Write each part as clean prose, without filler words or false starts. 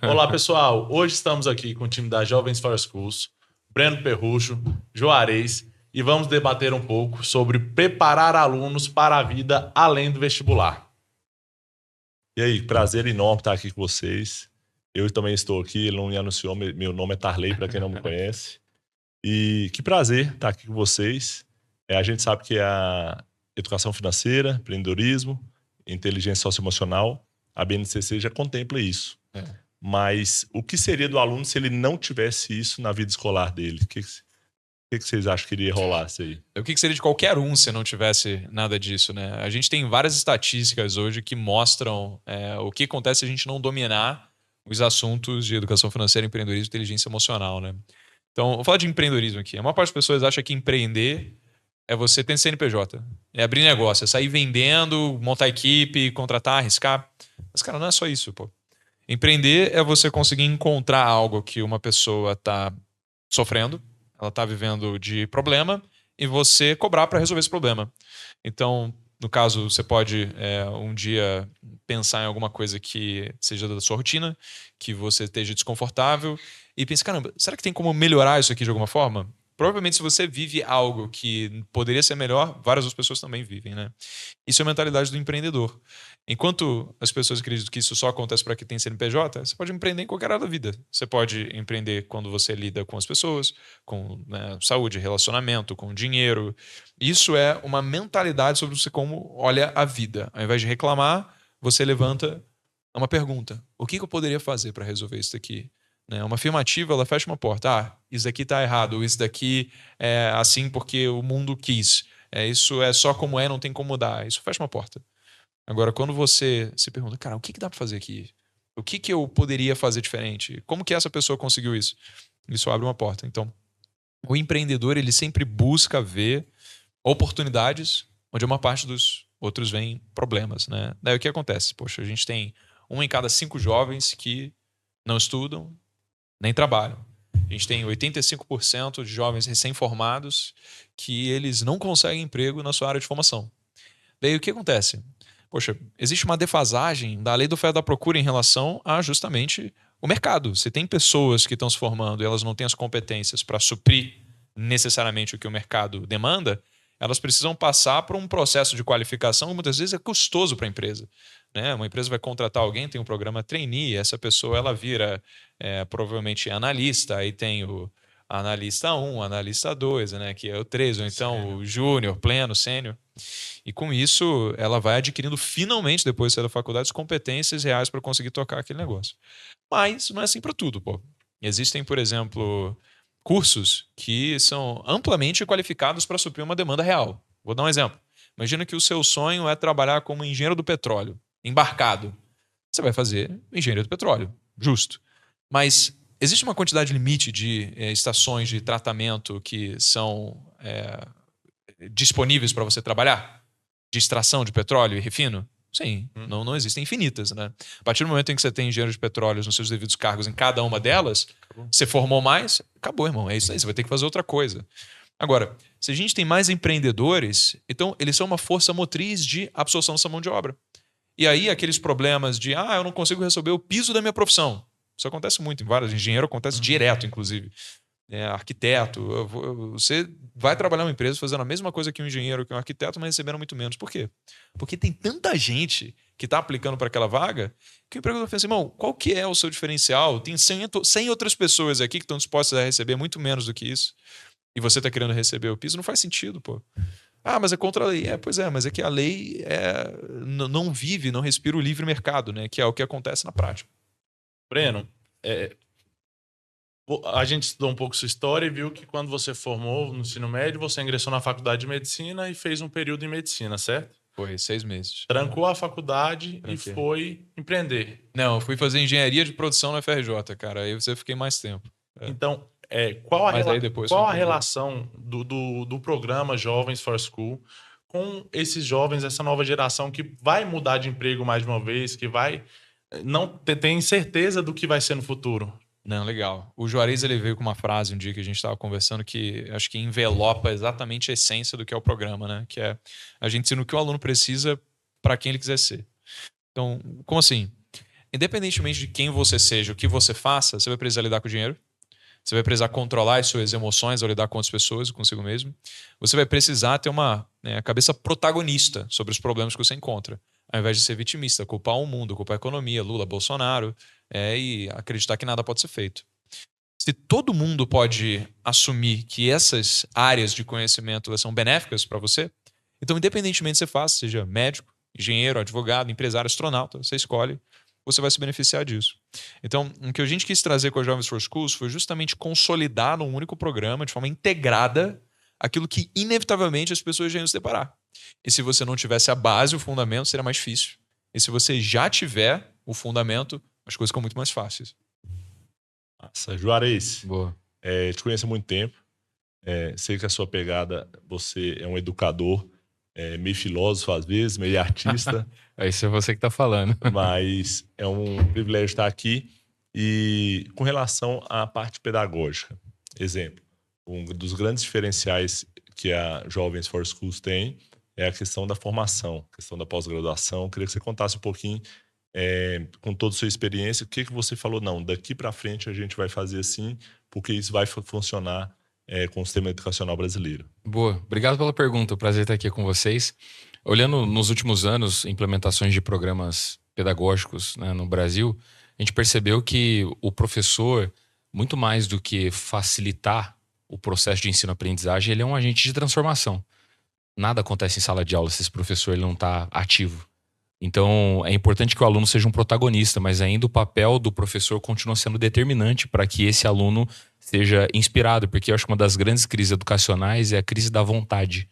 Olá, pessoal. Hoje estamos aqui com o time da Jovens for Schools, Breno Perrucho, Juarez, e vamos debater um pouco sobre preparar alunos para a vida além do vestibular. E aí, prazer enorme estar aqui com vocês. Eu também estou aqui, ele não me anunciou, meu nome é Tarley, para quem não me conhece. E que prazer estar aqui com vocês. A gente sabe que a educação financeira, empreendedorismo, inteligência socioemocional, a BNCC já contempla isso. Mas o que seria do aluno se ele não tivesse isso na vida escolar dele? O que vocês acham que iria rolar isso aí? O que seria de qualquer um se não tivesse nada disso, né? A gente tem várias estatísticas hoje que mostram o que acontece se a gente não dominar os assuntos de educação financeira, empreendedorismo e inteligência emocional, né? Então, vou falar de empreendedorismo aqui. A maior parte das pessoas acha que empreender é você ter CNPJ, é abrir negócio, é sair vendendo, montar equipe, contratar, arriscar. Mas, cara, não é só isso, pô. Empreender é você conseguir encontrar algo que uma pessoa está sofrendo, ela está vivendo de problema, e você cobrar para resolver esse problema. Então, no caso, você pode um dia pensar em alguma coisa que seja da sua rotina, que você esteja desconfortável, e pense, caramba, será que tem como melhorar isso aqui de alguma forma? Provavelmente, se você vive algo que poderia ser melhor, várias outras pessoas também vivem, né? Isso é a mentalidade do empreendedor. Enquanto as pessoas acreditam que isso só acontece para quem tem CNPJ, você pode empreender em qualquer área da vida. Você pode empreender quando você lida com as pessoas, com saúde, relacionamento, com dinheiro. Isso é uma mentalidade sobre você como olha a vida. Ao invés de reclamar, você levanta uma pergunta. O que eu poderia fazer para resolver isso daqui? Uma afirmativa, ela fecha uma porta. Ah, isso daqui está errado, ou isso daqui é assim porque o mundo quis. Isso é só como é, não tem como mudar. Isso fecha uma porta. Agora, quando você se pergunta, cara, o que dá para fazer aqui? O que eu poderia fazer diferente? Como que essa pessoa conseguiu isso? Isso abre uma porta. Então, o empreendedor, ele sempre busca ver oportunidades onde uma parte dos outros veem problemas, né? Daí o que acontece? Poxa, a gente tem 1 em cada 5 jovens que não estudam nem trabalham. A gente tem 85% de jovens recém-formados que eles não conseguem emprego na sua área de formação. Daí o que acontece? Poxa, existe uma defasagem da lei da oferta e da procura em relação a justamente o mercado. Se tem pessoas que estão se formando e elas não têm as competências para suprir necessariamente o que o mercado demanda, elas precisam passar por um processo de qualificação que muitas vezes é custoso para a empresa. Uma empresa vai contratar alguém, tem um programa trainee, essa pessoa ela vira provavelmente analista, aí tem o analista 1, analista 2, né, que é o 3, ou então o júnior, pleno, sênior. E com isso, ela vai adquirindo finalmente, depois de sair da faculdade, as competências reais para conseguir tocar aquele negócio. Mas não é assim para tudo, pô. Existem, por exemplo, cursos que são amplamente qualificados para suprir uma demanda real. Vou dar um exemplo. Imagina que o seu sonho é trabalhar como engenheiro do petróleo, embarcado. Você vai fazer engenharia do petróleo, justo. Mas existe uma quantidade limite de estações de tratamento que são disponíveis para você trabalhar? De extração de petróleo e refino? Sim, não existem infinitas, né? A partir do momento em que você tem engenheiro de petróleo nos seus devidos cargos em cada uma delas, você formou mais, acabou, irmão. É isso aí, você vai ter que fazer outra coisa. Agora, se a gente tem mais empreendedores, então eles são uma força motriz de absorção dessa mão de obra. E aí, aqueles problemas de, eu não consigo resolver o piso da minha profissão. Isso acontece muito em vários engenheiros, acontece direto, inclusive. Arquiteto, você vai trabalhar uma empresa fazendo a mesma coisa que um engenheiro, que um arquiteto, mas recebendo muito menos. Por quê? Porque tem tanta gente que está aplicando para aquela vaga que o empregador pensa, irmão, qual que é o seu diferencial? Tem 100 outras pessoas aqui que estão dispostas a receber muito menos do que isso e você está querendo receber o piso? Não faz sentido, pô. Mas é contra a lei. Pois é, mas é que a lei não vive, não respira o livre mercado, né? Que é o que acontece na prática. Breno, a gente estudou um pouco sua história e viu que quando você formou no ensino médio, você ingressou na faculdade de medicina e fez um período em medicina, certo? Foi 6 meses. Trancou a faculdade e Tranquei. foi empreender. Não, eu fui fazer engenharia de produção na FRJ, cara. Aí você fiquei mais tempo. Então, qual a Aí relação do programa Jovens for School com esses jovens, essa nova geração que vai mudar de emprego mais de uma vez, que vai não tem certeza do que vai ser no futuro? Não, legal. O Juarez ele veio com uma frase um dia que a gente estava conversando que acho que envelopa exatamente a essência do que é o programa, né? Que é a gente ensina o que o aluno precisa para quem ele quiser ser. Então, como assim? independentemente de quem você seja, o que você faça, você vai precisar lidar com o dinheiro. Você vai precisar controlar as suas emoções ao lidar com outras pessoas e consigo mesmo. Você vai precisar ter uma cabeça protagonista sobre os problemas que você encontra, ao invés de ser vitimista, culpar o mundo, culpar a economia, Lula, Bolsonaro, e acreditar que nada pode ser feito. Se todo mundo pode assumir que essas áreas de conhecimento são benéficas para você, então, independentemente de você faça, seja médico, engenheiro, advogado, empresário, astronauta, você escolhe, você vai se beneficiar disso. Então, o que a gente quis trazer com a Jovens for Schools foi justamente consolidar num único programa, de forma integrada, aquilo que inevitavelmente as pessoas já iam se deparar. E se você não tivesse a base, o fundamento, seria mais difícil. E se você já tiver o fundamento, as coisas ficam muito mais fáceis. Nossa, Juarez, Boa. te conheço há muito tempo. Sei que a sua pegada, você é um educador, meio filósofo às vezes, meio artista. Isso é você que tá falando. Mas é um privilégio estar aqui. E com relação à parte pedagógica, exemplo, um dos grandes diferenciais que a Jovens for Schools tem é a questão da formação, a questão da pós-graduação. Queria que você contasse um pouquinho, com toda a sua experiência, o que você falou, não, daqui para frente a gente vai fazer assim, porque isso vai funcionar com o sistema educacional brasileiro. Boa. Obrigado pela pergunta. O prazer estar aqui com vocês. Olhando nos últimos anos, implementações de programas pedagógicos, né, no Brasil, a gente percebeu que o professor, muito mais do que facilitar o processo de ensino-aprendizagem, ele é um agente de transformação. Nada acontece em sala de aula se esse professor ele não está ativo. Então, é importante que o aluno seja um protagonista, mas ainda o papel do professor continua sendo determinante para que esse aluno seja inspirado, porque eu acho que uma das grandes crises educacionais é a crise da vontade.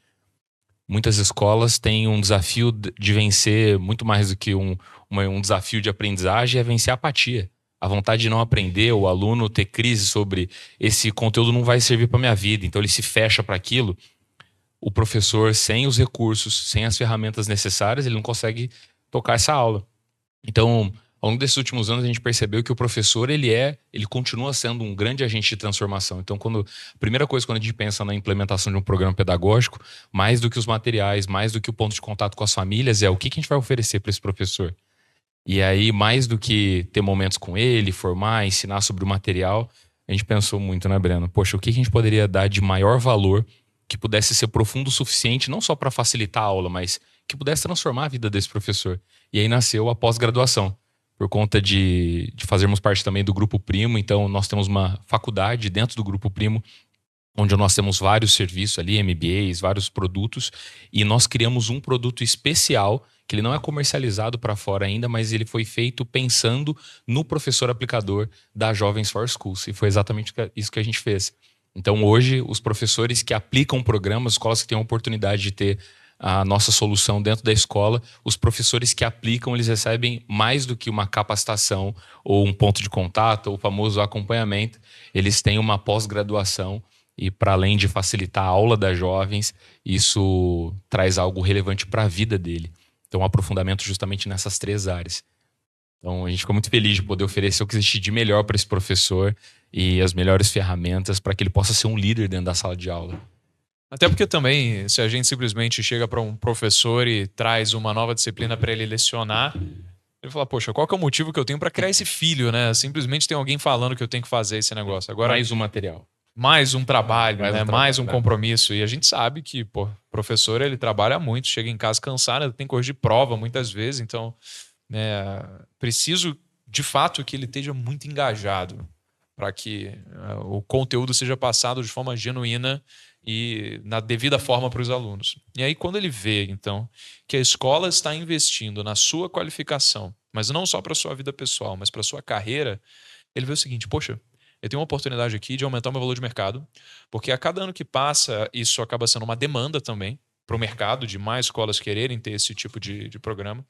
Muitas escolas têm um desafio de vencer, muito mais do que um desafio de aprendizagem, é vencer a apatia. A vontade de não aprender, o aluno ter crise sobre esse conteúdo não vai servir para minha vida, então ele se fecha para aquilo. O professor, sem os recursos, sem as ferramentas necessárias, ele não consegue tocar essa aula. Então, ao longo desses últimos anos, a gente percebeu que o professor, ele continua sendo um grande agente de transformação. Então, a primeira coisa quando a gente pensa na implementação de um programa pedagógico, mais do que os materiais, mais do que o ponto de contato com as famílias, é o que a gente vai oferecer para esse professor. E aí, mais do que ter momentos com ele, formar, ensinar sobre o material, a gente pensou muito, né, Breno? Poxa, o que a gente poderia dar de maior valor que pudesse ser profundo o suficiente, não só para facilitar a aula, mas que pudesse transformar a vida desse professor. E aí nasceu a pós-graduação, por conta de fazermos parte também do Grupo Primo. Então, nós temos uma faculdade dentro do Grupo Primo, onde nós temos vários serviços ali, MBAs, vários produtos, e nós criamos um produto especial, que ele não é comercializado para fora ainda, mas ele foi feito pensando no professor aplicador da Jovens for Schools, e foi exatamente isso que a gente fez. Então, hoje, os professores que aplicam programas, escolas que têm a oportunidade de ter a nossa solução dentro da escola, os professores que aplicam, eles recebem mais do que uma capacitação ou um ponto de contato, ou o famoso acompanhamento. Eles têm uma pós-graduação e, para além de facilitar a aula das jovens, isso traz algo relevante para a vida dele. Então, um aprofundamento justamente nessas 3 áreas. Então, a gente ficou muito feliz de poder oferecer o que existe de melhor para esse professor e as melhores ferramentas para que ele possa ser um líder dentro da sala de aula. Até porque também, se a gente simplesmente chega para um professor e traz uma nova disciplina para ele lecionar, ele fala, poxa, qual que é o motivo que eu tenho para criar esse filho, né? Simplesmente tem alguém falando que eu tenho que fazer esse negócio. Agora, Mais um material. mais um trabalho, Mais um né? trabalho, Mais um né? compromisso. E a gente sabe que, pô, professor, ele trabalha muito, chega em casa cansado, tem que corrigir prova muitas vezes, então, né, preciso, de fato, que ele esteja muito engajado para que o conteúdo seja passado de forma genuína e na devida forma para os alunos. E aí, quando ele vê, então, que a escola está investindo na sua qualificação, mas não só para a sua vida pessoal, mas para a sua carreira, ele vê o seguinte, poxa, eu tenho uma oportunidade aqui de aumentar o meu valor de mercado, porque a cada ano que passa, isso acaba sendo uma demanda também para o mercado, de mais escolas quererem ter esse tipo de programa.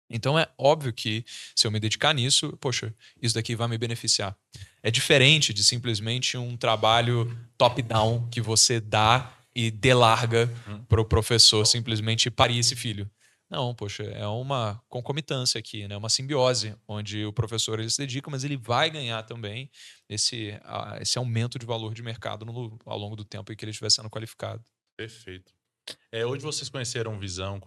Então é óbvio que se eu me dedicar nisso, poxa, isso daqui vai me beneficiar. É diferente de simplesmente um trabalho top-down que você dá e delarga para o professor simplesmente parir esse filho. Não, poxa, é uma concomitância aqui, né? Uma simbiose, onde o professor ele se dedica, mas ele vai ganhar também esse aumento de valor de mercado ao longo do tempo em que ele estiver sendo qualificado. Perfeito. Hoje vocês conheceram Visão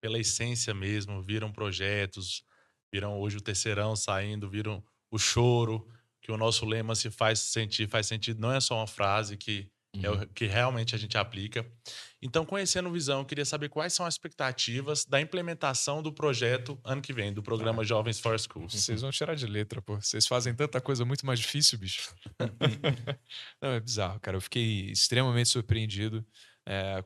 pela essência mesmo, viram projetos, viram hoje o terceirão saindo, viram o choro, que o nosso lema se faz sentir, faz sentido, não é só uma frase que é o que realmente a gente aplica. Então, conhecendo o Visão, eu queria saber quais são as expectativas da implementação do projeto ano que vem, do programa Jovens for Schools. Vocês vão tirar de letra, pô. Vocês fazem tanta coisa muito mais difícil, bicho. Não, é bizarro, cara. Eu fiquei extremamente surpreendido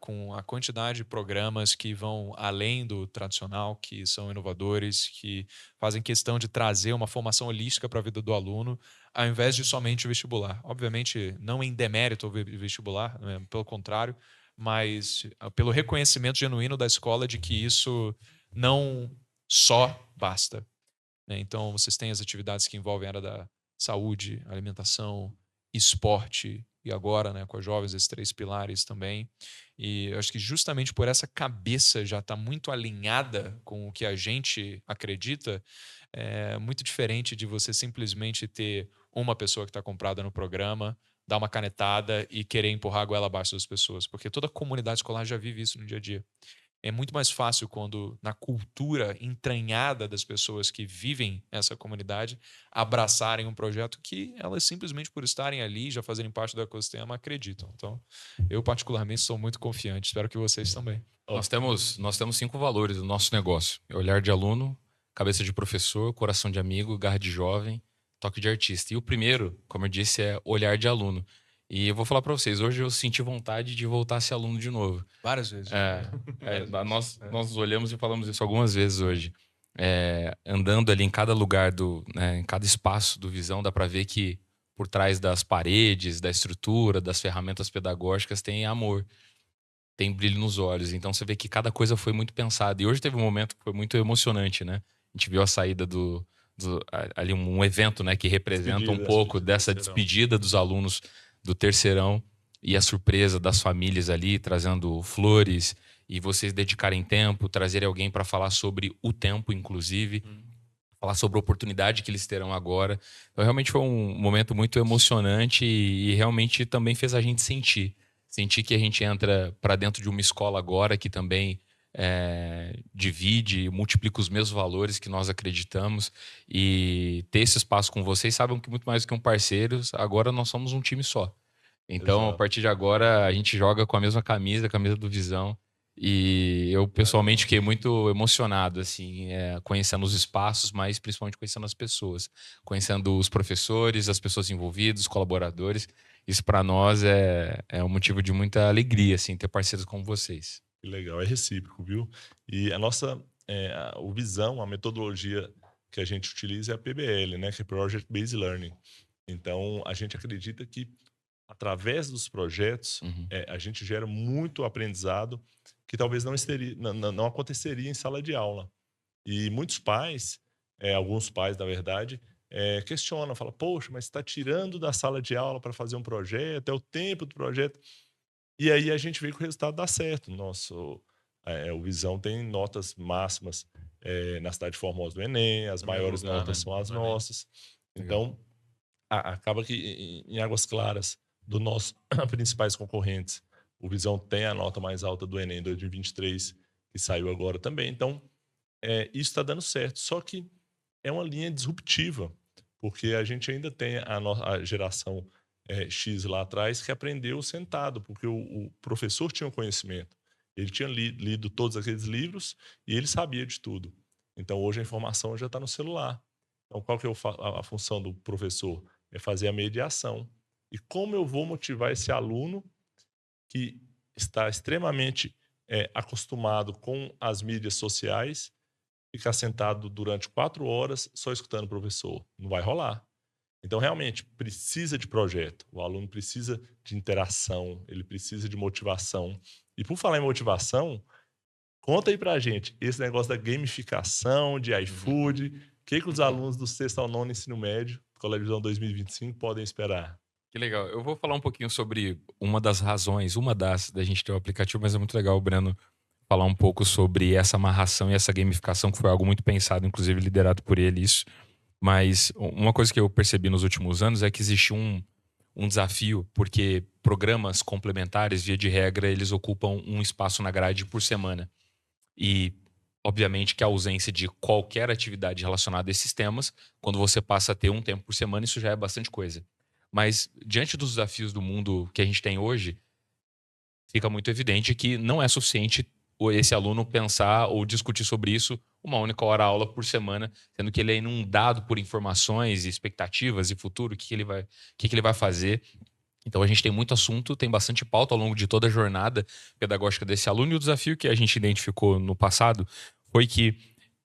com a quantidade de programas que vão além do tradicional, que são inovadores, que fazem questão de trazer uma formação holística para a vida do aluno, ao invés de somente o vestibular. Obviamente, não em demérito ao vestibular, né, pelo contrário, mas pelo reconhecimento genuíno da escola de que isso não só basta, né? Então, vocês têm as atividades que envolvem a área da saúde, alimentação, esporte e agora, né, com os jovens, esses 3 pilares também. E eu acho que justamente por essa cabeça já estar muito alinhada com o que a gente acredita, é muito diferente de você simplesmente ter uma pessoa que está comprada no programa, dar uma canetada e querer empurrar a goela abaixo das pessoas, porque toda a comunidade escolar já vive isso no dia a dia. É muito mais fácil quando, na cultura entranhada das pessoas que vivem essa comunidade, abraçarem um projeto que elas simplesmente por estarem ali, já fazerem parte do ecossistema, acreditam. Então, eu particularmente sou muito confiante, espero que vocês também. Nós temos 5 valores do nosso negócio: olhar de aluno, cabeça de professor, coração de amigo, garra de jovem, toque de artista. E o primeiro, como eu disse, é olhar de aluno. E eu vou falar para vocês, hoje eu senti vontade de voltar a ser aluno de novo. Várias vezes. Nós olhamos e falamos isso algumas vezes hoje. Andando ali em cada lugar, em cada espaço do Visão, dá para ver que por trás das paredes, da estrutura, das ferramentas pedagógicas, tem amor, tem brilho nos olhos. Então você vê que cada coisa foi muito pensada. E hoje teve um momento que foi muito emocionante, né? A gente viu a saída ali um evento, né, que representa um pouco dessa despedida dos alunos do terceirão e a surpresa das famílias ali trazendo flores e vocês dedicarem tempo, trazerem alguém para falar sobre o tempo, inclusive, falar sobre a oportunidade que eles terão agora. Então realmente foi um momento muito emocionante e realmente também fez a gente sentir que a gente entra para dentro de uma escola agora que também divide, multiplica os mesmos valores que nós acreditamos, e ter esse espaço com vocês, sabem que muito mais do que um parceiro, agora nós somos um time só. Então, Exato. a partir de agora, a gente joga com a mesma camisa, a camisa do Visão, e eu pessoalmente fiquei muito emocionado, assim, conhecendo os espaços, mas principalmente conhecendo as pessoas, conhecendo os professores, as pessoas envolvidas, os colaboradores. Isso para nós é um motivo de muita alegria, assim, ter parceiros como vocês. Que legal, é recíproco, viu? E o Visão, a metodologia que a gente utiliza é a PBL, né? Que é Project Based Learning. Então, a gente acredita que através dos projetos, a gente gera muito aprendizado que talvez não aconteceria em sala de aula. E muitos pais, alguns pais, na verdade, questionam, falam, poxa, mas você está tirando da sala de aula para fazer um projeto, é o tempo do projeto. E aí a gente vê que o resultado dá certo. O Visão tem notas máximas na cidade de Formosa do Enem, as maiores notas são as nossas. Então, acaba que em Águas Claras, dos nossos principais concorrentes, o Visão tem a nota mais alta do Enem 2023, que saiu agora também. Então, isso está dando certo. Só que é uma linha disruptiva, porque a gente ainda tem a geração X lá atrás que aprendeu sentado, porque o professor tinha o conhecimento. Ele tinha lido todos aqueles livros e ele sabia de tudo. Então, hoje a informação já está no celular. Então, qual que é a função do professor? É fazer a mediação. E como eu vou motivar esse aluno que está extremamente acostumado com as mídias sociais, ficar sentado durante 4 horas só escutando o professor? Não vai rolar. Então, realmente, precisa de projeto. O aluno precisa de interação, ele precisa de motivação. E por falar em motivação, conta aí pra gente esse negócio da gamificação, de iFood, o que os alunos do sexto ao nono ensino médio, Colégio Visão 2025, podem esperar? Que legal. Eu vou falar um pouquinho sobre uma das razões, da gente ter o aplicativo, mas é muito legal o Breno falar um pouco sobre essa amarração e essa gamificação, que foi algo muito pensado, inclusive liderado por ele, isso. Mas uma coisa que eu percebi nos últimos anos é que existe um desafio, porque programas complementares, via de regra, eles ocupam um espaço na grade por semana. E obviamente que a ausência de qualquer atividade relacionada a esses temas, quando você passa a ter um tempo por semana, isso já é bastante coisa. Mas diante dos desafios do mundo que a gente tem hoje, fica muito evidente que não é suficiente esse aluno pensar ou discutir sobre isso uma única hora aula por semana, sendo que ele é inundado por informações e expectativas e futuro, o que ele vai fazer. Então a gente tem muito assunto, tem bastante pauta ao longo de toda a jornada pedagógica desse aluno, e o desafio que a gente identificou no passado foi que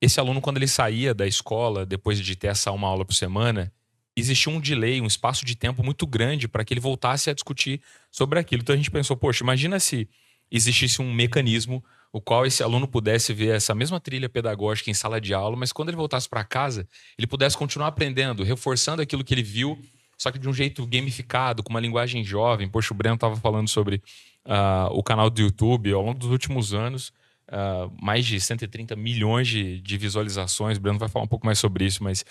esse aluno, quando ele saía da escola, depois de ter essa uma aula por semana, existia um delay, um espaço de tempo muito grande para que ele voltasse a discutir sobre aquilo. Então a gente pensou, poxa, imagina se existisse um mecanismo o qual esse aluno pudesse ver essa mesma trilha pedagógica em sala de aula, mas quando ele voltasse para casa, ele pudesse continuar aprendendo, reforçando aquilo que ele viu, só que de um jeito gamificado, com uma linguagem jovem. Poxa, o Breno estava falando sobre o canal do YouTube ao longo dos últimos anos. Mais de 130 milhões de visualizações. O Breno vai falar um pouco mais sobre isso, mas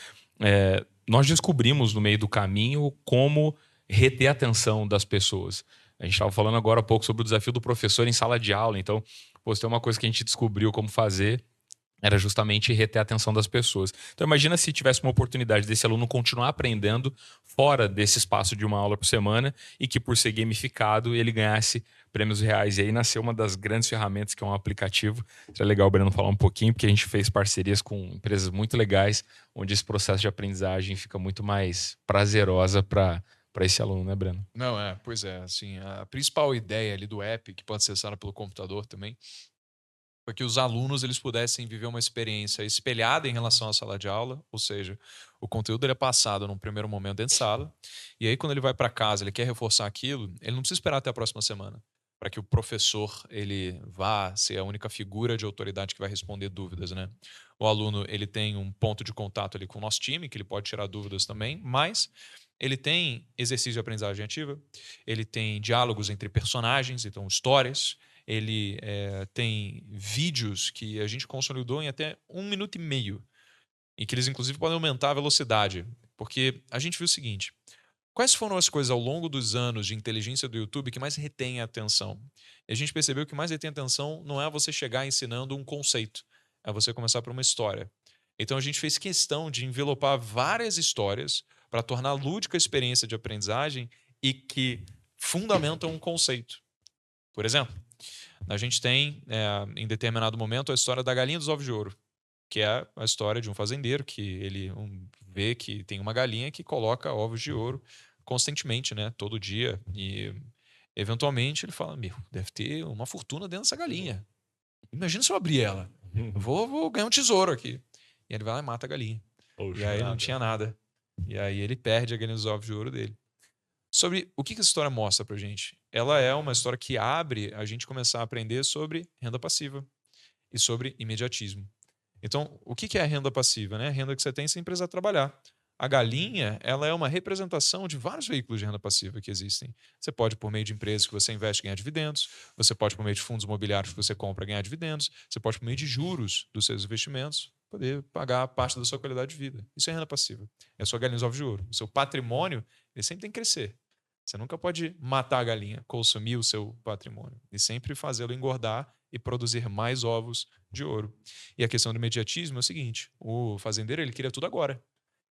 nós descobrimos no meio do caminho como reter a atenção das pessoas. A gente estava falando agora há pouco sobre o desafio do professor em sala de aula. Então, se tem uma coisa que a gente descobriu como fazer, era justamente reter a atenção das pessoas. Então, imagina se tivesse uma oportunidade desse aluno continuar aprendendo fora desse espaço de uma aula por semana e que, por ser gamificado, ele ganhasse prêmios reais. E aí nasceu uma das grandes ferramentas, que é um aplicativo. Seria legal o Breno falar um pouquinho, porque a gente fez parcerias com empresas muito legais, onde esse processo de aprendizagem fica muito mais prazerosa para esse aluno, né, Breno? Não, pois é, assim, a principal ideia ali do app, que pode ser acessada pelo computador também, foi que os alunos eles pudessem viver uma experiência espelhada em relação à sala de aula, ou seja, o conteúdo ele é passado num primeiro momento dentro de sala, e aí quando ele vai para casa, ele quer reforçar aquilo, ele não precisa esperar até a próxima semana, para que o professor ele vá ser a única figura de autoridade que vai responder dúvidas, né? O aluno ele tem um ponto de contato ali com o nosso time, que ele pode tirar dúvidas também, mas ele tem exercício de aprendizagem ativa, ele tem diálogos entre personagens, então histórias, ele tem vídeos que a gente consolidou em até 1 minuto e meio, e que eles inclusive podem aumentar a velocidade, porque a gente viu o seguinte: quais foram as coisas ao longo dos anos de inteligência do YouTube que mais retém a atenção? E a gente percebeu que mais retém a atenção não é você chegar ensinando um conceito, é você começar por uma história. Então a gente fez questão de envelopar várias histórias para tornar lúdica a experiência de aprendizagem e que fundamentam um conceito. Por exemplo, a gente tem, em determinado momento, a história da galinha dos ovos de ouro, que é a história de um fazendeiro que ele vê que tem uma galinha que coloca ovos de ouro constantemente, né, todo dia, e eventualmente ele fala, deve ter uma fortuna dentro dessa galinha. Imagina se eu abrir ela. Vou ganhar um tesouro aqui. E ele vai lá e mata a galinha. Poxa, E aí não nada. tinha nada. E aí ele perde a galinha dos ovos de ouro dele. Sobre o que essa história mostra pra gente? Ela é uma história que abre a gente começar a aprender sobre renda passiva e sobre imediatismo. Então, o que é a renda passiva? Né? A renda que você tem sem precisar trabalhar. A galinha, ela é uma representação de vários veículos de renda passiva que existem. Você pode, por meio de empresas que você investe, ganhar dividendos. Você pode, por meio de fundos imobiliários que você compra, ganhar dividendos. Você pode, por meio de juros dos seus investimentos, poder pagar parte da sua qualidade de vida. Isso é renda passiva. É a sua galinha dos ovos de ouro. O seu patrimônio, ele sempre tem que crescer. Você nunca pode matar a galinha, consumir o seu patrimônio. E sempre fazê-lo engordar e produzir mais ovos de ouro. E a questão do imediatismo é o seguinte: o fazendeiro ele queria tudo agora.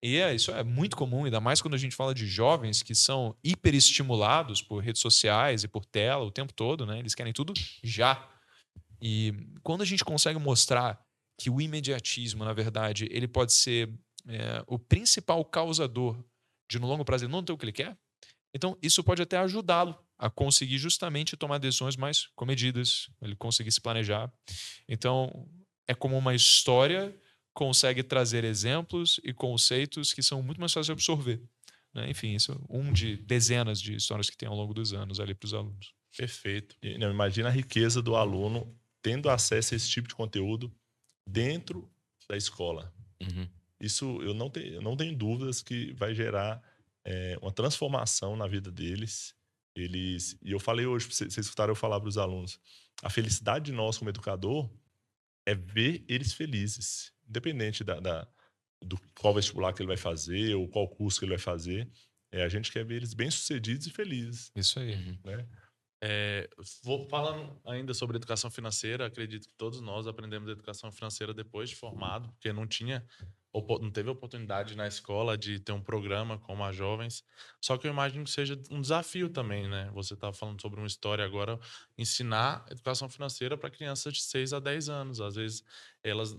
E isso é muito comum, ainda mais quando a gente fala de jovens que são hiperestimulados por redes sociais e por tela o tempo todo, né? Eles querem tudo já. E quando a gente consegue mostrar que o imediatismo, na verdade, ele pode ser o principal causador de, no longo prazo, ele não ter o que ele quer, então isso pode até ajudá-lo a conseguir justamente tomar decisões mais comedidas, ele conseguir se planejar. Então, é como uma história consegue trazer exemplos e conceitos que são muito mais fáceis de absorver, né? Enfim, isso é um de dezenas de histórias que tem ao longo dos anos ali para os alunos. Perfeito. E, não, imagina a riqueza do aluno tendo acesso a esse tipo de conteúdo dentro da escola. Uhum. Isso eu não tenho dúvidas que vai gerar uma transformação na vida deles. E eu falei hoje, vocês escutaram eu falar para os alunos, a felicidade de nós como educador é ver eles felizes, independente do qual vestibular que ele vai fazer ou qual curso que ele vai fazer. A gente quer ver eles bem-sucedidos e felizes, Isso aí. Uhum. né? Falando ainda sobre educação financeira, acredito que todos nós aprendemos educação financeira depois de formado, porque não teve oportunidade na escola de ter um programa como a Jovens. Só que eu imagino que seja um desafio também, né? Você estava falando sobre uma história agora, ensinar educação financeira para crianças de 6 a 10 anos. Às vezes, elas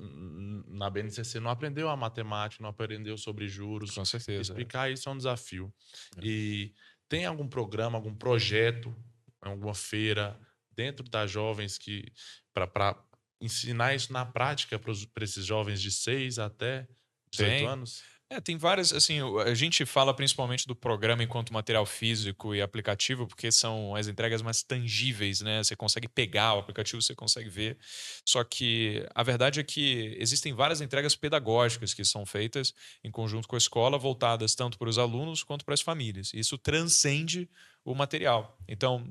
na BNCC não aprendeu a matemática, não aprendeu sobre juros. Com certeza. Explicar isso é um desafio. É. E tem algum programa, algum projeto, alguma feira dentro das jovens que para ensinar isso na prática para esses jovens de 6 até 18 Tem. anos? Tem várias, assim, a gente fala principalmente do programa enquanto material físico e aplicativo, porque são as entregas mais tangíveis, né? Você consegue pegar o aplicativo, você consegue ver. Só que a verdade é que existem várias entregas pedagógicas que são feitas em conjunto com a escola, voltadas tanto para os alunos quanto para as famílias. Isso transcende o material. Então,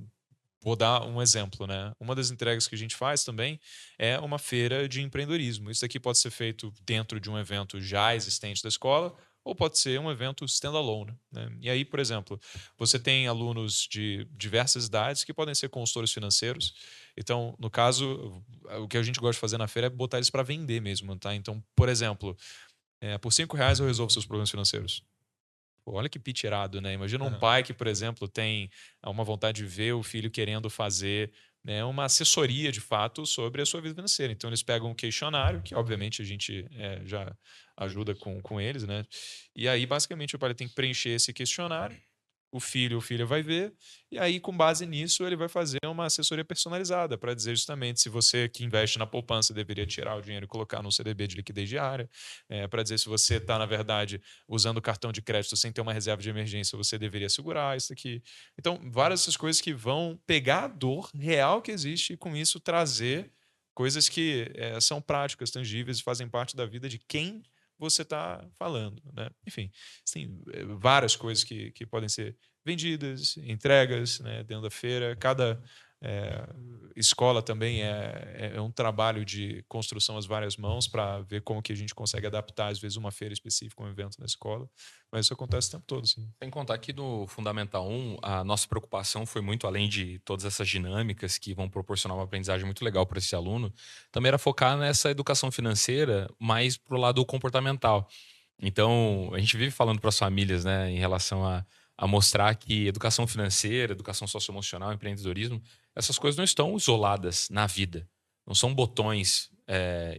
vou dar um exemplo, né? Uma das entregas que a gente faz também é uma feira de empreendedorismo. Isso aqui pode ser feito dentro de um evento já existente da escola ou pode ser um evento standalone, né? E aí, por exemplo, você tem alunos de diversas idades que podem ser consultores financeiros. Então, no caso, o que a gente gosta de fazer na feira é botar eles para vender mesmo, tá? Então, por exemplo, por R$ 5 eu resolvo seus problemas financeiros. Pô, olha que pitch irado, né? Imagina um pai que, por exemplo, tem uma vontade de ver o filho querendo fazer, né, uma assessoria de fato sobre a sua vida financeira. Então, eles pegam um questionário, que obviamente a gente já ajuda com eles, né? E aí, basicamente, o pai tem que preencher esse questionário. O filho ou filha vai ver, e aí, com base nisso, ele vai fazer uma assessoria personalizada para dizer justamente se você que investe na poupança deveria tirar o dinheiro e colocar num CDB de liquidez diária, para dizer se você está, na verdade, usando o cartão de crédito sem ter uma reserva de emergência, você deveria segurar isso aqui. Então, várias dessas coisas que vão pegar a dor real que existe e, com isso, trazer coisas que são práticas, tangíveis e fazem parte da vida de quem você está falando, né? Enfim, tem várias coisas que podem ser vendidas, entregas, né, dentro da feira. Cada escola também é um trabalho de construção às várias mãos para ver como que a gente consegue adaptar, às vezes, uma feira específica, um evento na escola. Mas isso acontece o tempo todo, sim. Sem contar que no Fundamental 1, a nossa preocupação foi muito além de todas essas dinâmicas que vão proporcionar uma aprendizagem muito legal para esse aluno, também era focar nessa educação financeira mais pro lado comportamental. Então, a gente vive falando para as famílias, né, em relação a mostrar que educação financeira, educação socioemocional, empreendedorismo, essas coisas não estão isoladas na vida. Não são botões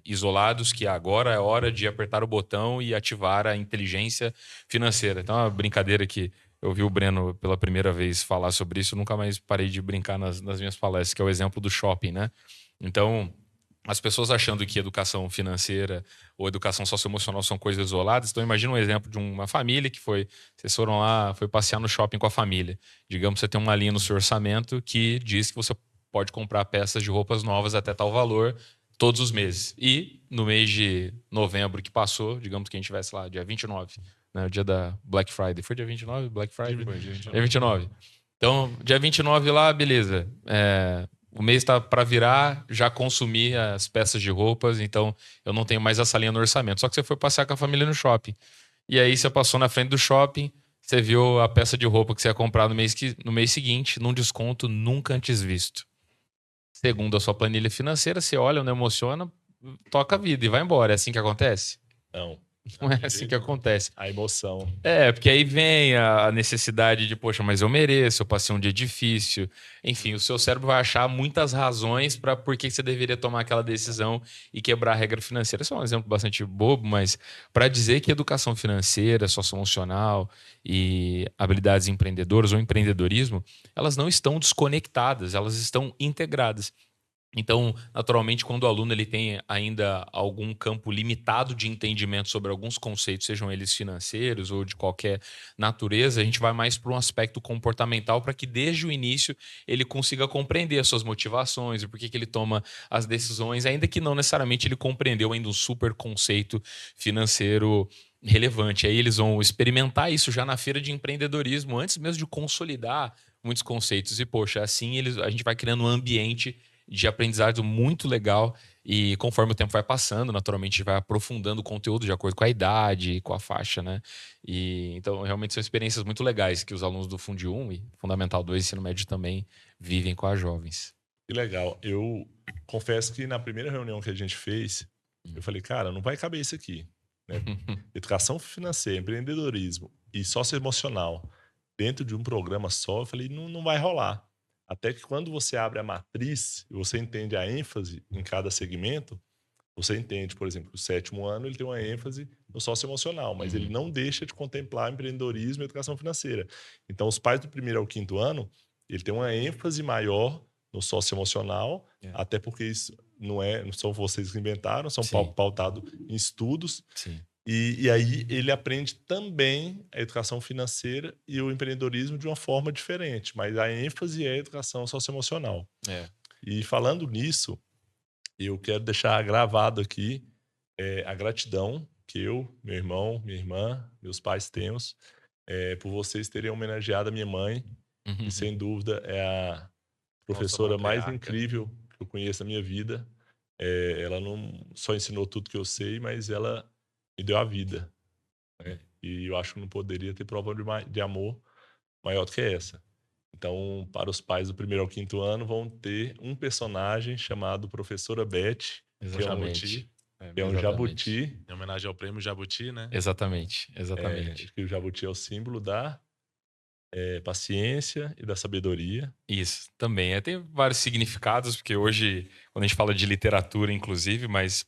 isolados que agora é hora de apertar o botão e ativar a inteligência financeira. Então, é uma brincadeira que eu vi o Breno pela primeira vez falar sobre isso, eu nunca mais parei de brincar nas minhas palestras, que é o exemplo do shopping, né? Então, as pessoas achando que educação financeira ou educação socioemocional são coisas isoladas. Então, imagina um exemplo de uma família que vocês foram lá, foi passear no shopping com a família. Digamos que você tem uma linha no seu orçamento que diz que você pode comprar peças de roupas novas até tal valor todos os meses. E no mês de novembro que passou, digamos que a gente tivesse lá, dia 29, né, o dia da Black Friday. Foi dia 29? Black Friday? Dia 29. Então, dia 29 lá, beleza. O mês está para virar, já consumi as peças de roupas, então eu não tenho mais essa linha no orçamento. Só que você foi passear com a família no shopping. E aí você passou na frente do shopping, você viu a peça de roupa que você ia comprar no mês seguinte, num desconto nunca antes visto. Segundo a sua planilha financeira, você olha, não emociona, toca a vida e vai embora. É assim que acontece? Não. Não é assim que acontece. A emoção. Porque aí vem a necessidade de, poxa, mas eu mereço, eu passei um dia difícil. Enfim, o seu cérebro vai achar muitas razões para por que você deveria tomar aquela decisão e quebrar a regra financeira. Esse é um exemplo bastante bobo, mas para dizer que educação financeira, socioemocional e habilidades empreendedoras ou empreendedorismo, elas não estão desconectadas, elas estão integradas. Então, naturalmente, quando o aluno ele tem ainda algum campo limitado de entendimento sobre alguns conceitos, sejam eles financeiros ou de qualquer natureza, a gente vai mais para um aspecto comportamental para que desde o início ele consiga compreender as suas motivações e por que ele toma as decisões, ainda que não necessariamente ele compreendeu ainda um super conceito financeiro relevante. Aí eles vão experimentar isso já na feira de empreendedorismo, antes mesmo de consolidar muitos conceitos. E, poxa, assim a gente vai criando um ambiente de aprendizado muito legal. E conforme o tempo vai passando, naturalmente a gente vai aprofundando o conteúdo de acordo com a idade, com a faixa, né? E então realmente são experiências muito legais que os alunos do Fundi 1 e Fundamental 2 Ensino Médio também vivem com as jovens. Que legal. Eu confesso que na primeira reunião que a gente fez, eu falei, cara, não vai caber isso aqui, né? Educação financeira, empreendedorismo e socioemocional dentro de um programa só, eu falei, não vai rolar. Até que quando você abre a matriz e você entende a ênfase em cada segmento, você entende, por exemplo, que o 7º ano ele tem uma ênfase no socioemocional, mas ele não deixa de contemplar empreendedorismo e educação financeira. Então, os pais do 1º ao 5º ano, ele tem uma ênfase maior no socioemocional, até porque isso não são vocês que inventaram, são pautados em estudos. Sim. E aí ele aprende também a educação financeira e o empreendedorismo de uma forma diferente, mas a ênfase é a educação socioemocional. E falando nisso, eu quero deixar gravado aqui a gratidão que eu, meu irmão, minha irmã, meus pais temos por vocês terem homenageado a minha mãe, que sem dúvida é a professora mais incrível que eu conheço na minha vida. Ela não só ensinou tudo que eu sei, mas ela me deu a vida, né? E eu acho que não poderia ter prova de amor maior do que essa. Então, para os pais do 1º ao 5º ano, vão ter um personagem chamado Professora Beth, Exatamente. que é um jabuti. Em homenagem ao prêmio Jabuti, né? Exatamente. Que o jabuti é o símbolo da paciência e da sabedoria. Isso, também. Tem vários significados, porque hoje, quando a gente fala de literatura, inclusive, mas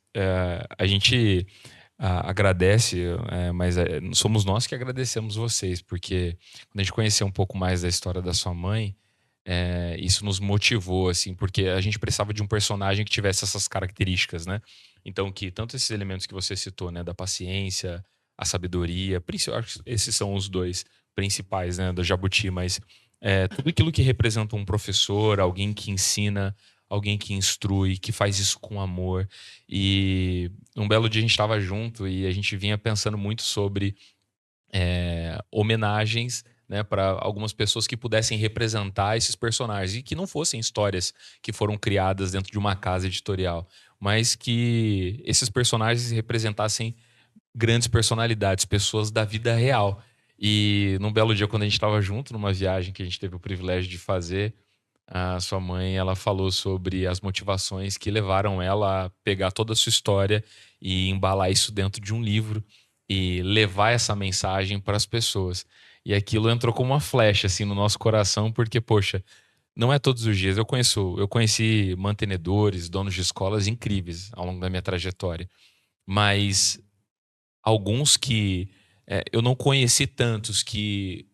a gente agradece, mas somos nós que agradecemos vocês, porque quando a gente conheceu um pouco mais da história da sua mãe, isso nos motivou, assim, porque a gente precisava de um personagem que tivesse essas características, né? Então, que tanto esses elementos que você citou, né, da paciência, a sabedoria, acho que esses são os dois principais, né, do Jabuti, mas tudo aquilo que representa um professor, alguém que ensina, alguém que instrui, que faz isso com amor. E um belo dia a gente estava junto e a gente vinha pensando muito sobre homenagens, né, para algumas pessoas que pudessem representar esses personagens e que não fossem histórias que foram criadas dentro de uma casa editorial, mas que esses personagens representassem grandes personalidades, pessoas da vida real. E num belo dia, quando a gente estava junto, numa viagem que a gente teve o privilégio de fazer, a sua mãe, ela falou sobre as motivações que levaram ela a pegar toda a sua história e embalar isso dentro de um livro e levar essa mensagem para as pessoas. E aquilo entrou como uma flecha assim no nosso coração, porque, poxa, não é todos os dias. Eu conheci mantenedores, donos de escolas incríveis ao longo da minha trajetória, mas alguns que eu não conheci tantos que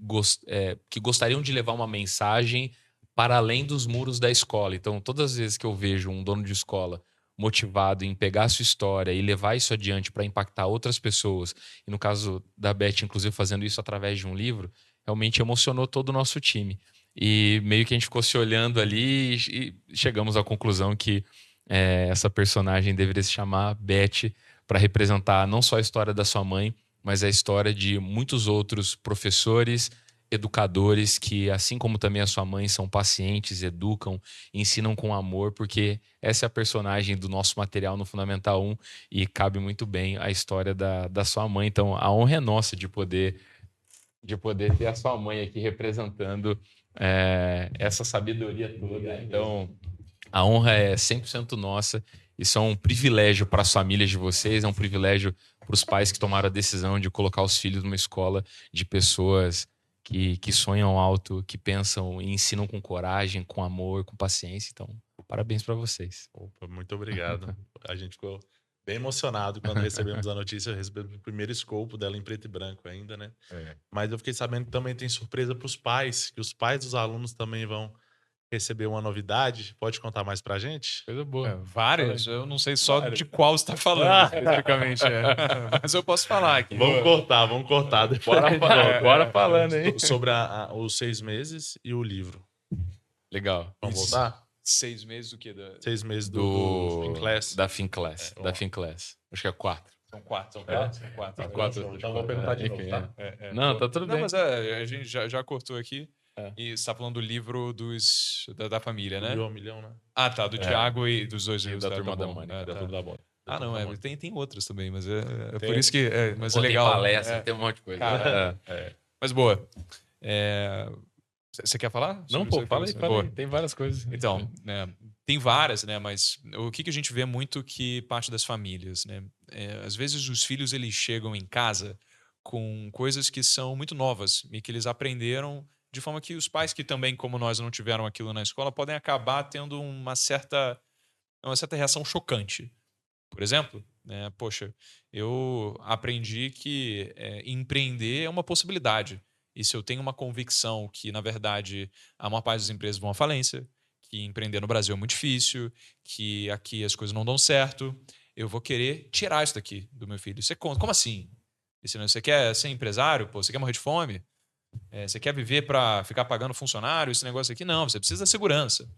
gostariam de levar uma mensagem para além dos muros da escola. Então, todas as vezes que eu vejo um dono de escola motivado em pegar a sua história e levar isso adiante para impactar outras pessoas, e no caso da Beth, inclusive, fazendo isso através de um livro, realmente emocionou todo o nosso time. E meio que a gente ficou se olhando ali e chegamos à conclusão que essa personagem deveria se chamar Beth, para representar não só a história da sua mãe, mas a história de muitos outros professores, educadores que, assim como também a sua mãe, são pacientes, educam, ensinam com amor, porque essa é a personagem do nosso material no Fundamental 1 e cabe muito bem a história da sua mãe. Então, a honra é nossa de poder ter a sua mãe aqui representando essa sabedoria toda. Então, a honra é 100% nossa. Isso é um privilégio para as famílias de vocês, é um privilégio para os pais que tomaram a decisão de colocar os filhos numa escola de pessoas que sonham alto, que pensam e ensinam com coragem, com amor, com paciência. Então, parabéns para vocês. Opa, muito obrigado. A gente ficou bem emocionado quando recebemos a notícia. Eu recebi o primeiro escopo dela em preto e branco ainda, né? Mas eu fiquei sabendo que também tem surpresa para os pais, que os pais dos alunos também vão receber uma novidade. Pode contar mais pra gente? Coisa boa. Várias, eu não sei só de qual você está falando especificamente. Mas eu posso falar aqui. Vamos cortar. Bora falando, hein? Sobre os 6 meses e o livro. Legal. Vamos voltar? 6 meses do quê? 6 meses do Finclass. Da Finclass. Da Finclass. Acho que é 4. São 4. São 4. Então vou perguntar de novo, tá? Não, tá tudo bem. Não, mas a gente já cortou aqui. E você tá falando do livro da família, né? Subiu ao milhão, né? Ah, tá. Do Thiago e dos dois E livros. da tá, Turma tá da bom. Mônica. É, Da tá. Turma da Mônica. Ah, não, tem outras também, mas é Tem. por isso que. Mas Pô, é legal. Tem palestra, É. tem um monte de coisa. Cara, Mas boa. Você quer falar? Não, sobre pô, isso? fala aí. Boa. Tem várias coisas. Então, né, tem várias, né? Mas o que a gente vê muito que parte das famílias, né? Às vezes os filhos eles chegam em casa com coisas que são muito novas e que eles aprenderam de forma que os pais que também, como nós, não tiveram aquilo na escola, podem acabar tendo uma certa reação chocante. Por exemplo, né? Poxa, eu aprendi que empreender é uma possibilidade. E se eu tenho uma convicção que, na verdade, a maior parte das empresas vão à falência, que empreender no Brasil é muito difícil, que aqui as coisas não dão certo, eu vou querer tirar isso daqui do meu filho. Como assim? Você quer ser empresário? Pô, você quer morrer de fome? Você quer viver para ficar pagando funcionário? Esse negócio aqui? Não, você precisa da segurança.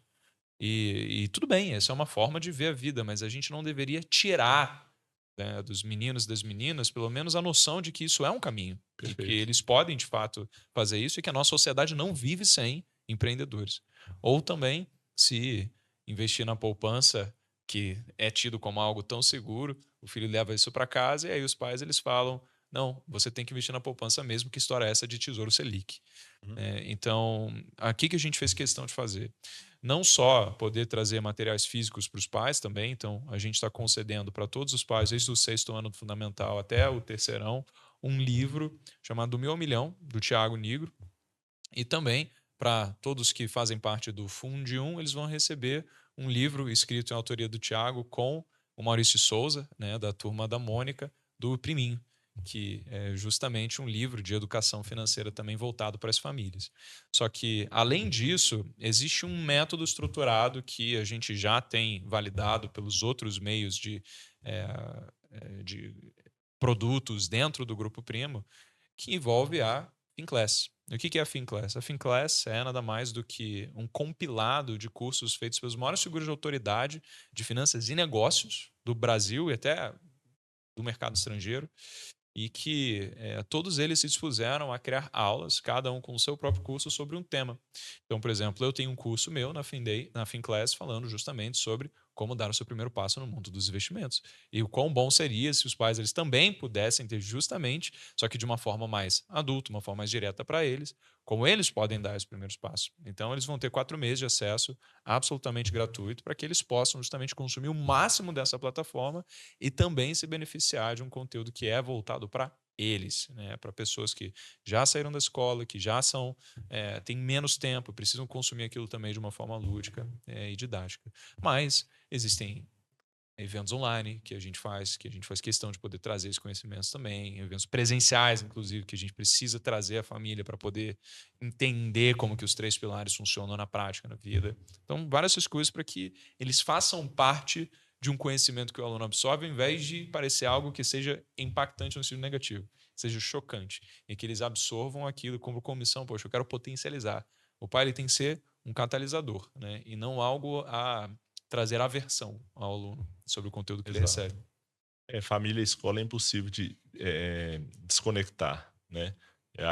E tudo bem, essa é uma forma de ver a vida, mas a gente não deveria tirar, né, dos meninos e das meninas, pelo menos a noção de que isso é um caminho. E que eles podem, de fato, fazer isso e que a nossa sociedade não vive sem empreendedores. Ou também, se investir na poupança, que é tido como algo tão seguro, o filho leva isso para casa e aí os pais eles falam: não, você tem que investir na poupança mesmo, que história é essa de Tesouro Selic? Então, aqui que a gente fez questão de fazer. Não só poder trazer materiais físicos para os pais também, então a gente está concedendo para todos os pais, desde o 6º ano do fundamental até o 3º, um livro chamado Do Mil ao Milhão, do Thiago Nigro, e também para todos que fazem parte do Fundo 1, eles vão receber um livro escrito em autoria do Thiago com o Maurício Souza, né, da Turma da Mônica, do Priminho, que é justamente um livro de educação financeira também voltado para as famílias. Só que, além disso, existe um método estruturado que a gente já tem validado pelos outros meios de produtos dentro do Grupo Primo, que envolve a Finclass. E o que é a Finclass? A Finclass é nada mais do que um compilado de cursos feitos pelas maiores figuras de autoridade de finanças e negócios do Brasil e até do mercado estrangeiro, e que todos eles se dispuseram a criar aulas, cada um com o seu próprio curso, sobre um tema. Então, por exemplo, eu tenho um curso meu na Finclass falando justamente sobre como dar o seu primeiro passo no mundo dos investimentos. E o quão bom seria se os pais eles também pudessem ter justamente, só que de uma forma mais adulta, uma forma mais direta para eles, como eles podem dar os primeiros passos. Então, eles vão ter 4 meses de acesso absolutamente gratuito para que eles possam justamente consumir o máximo dessa plataforma e também se beneficiar de um conteúdo que é voltado para eles, né? Para pessoas que já saíram da escola, que já têm menos tempo, precisam consumir aquilo também de uma forma lúdica e didática. Mas existem eventos online que a gente faz questão de poder trazer esses conhecimentos também, eventos presenciais, inclusive, que a gente precisa trazer a família para poder entender como que os 3 pilares funcionam na prática, na vida. Então, várias essas coisas para que eles façam parte de um conhecimento que o aluno absorve, ao invés de parecer algo que seja impactante no sentido negativo, seja chocante, e que eles absorvam aquilo como comissão. Poxa, eu quero potencializar. O pai ele tem que ser um catalisador, né? E não algo a trazer aversão ao aluno sobre o conteúdo que ele recebe. Família e escola é impossível de desconectar, né?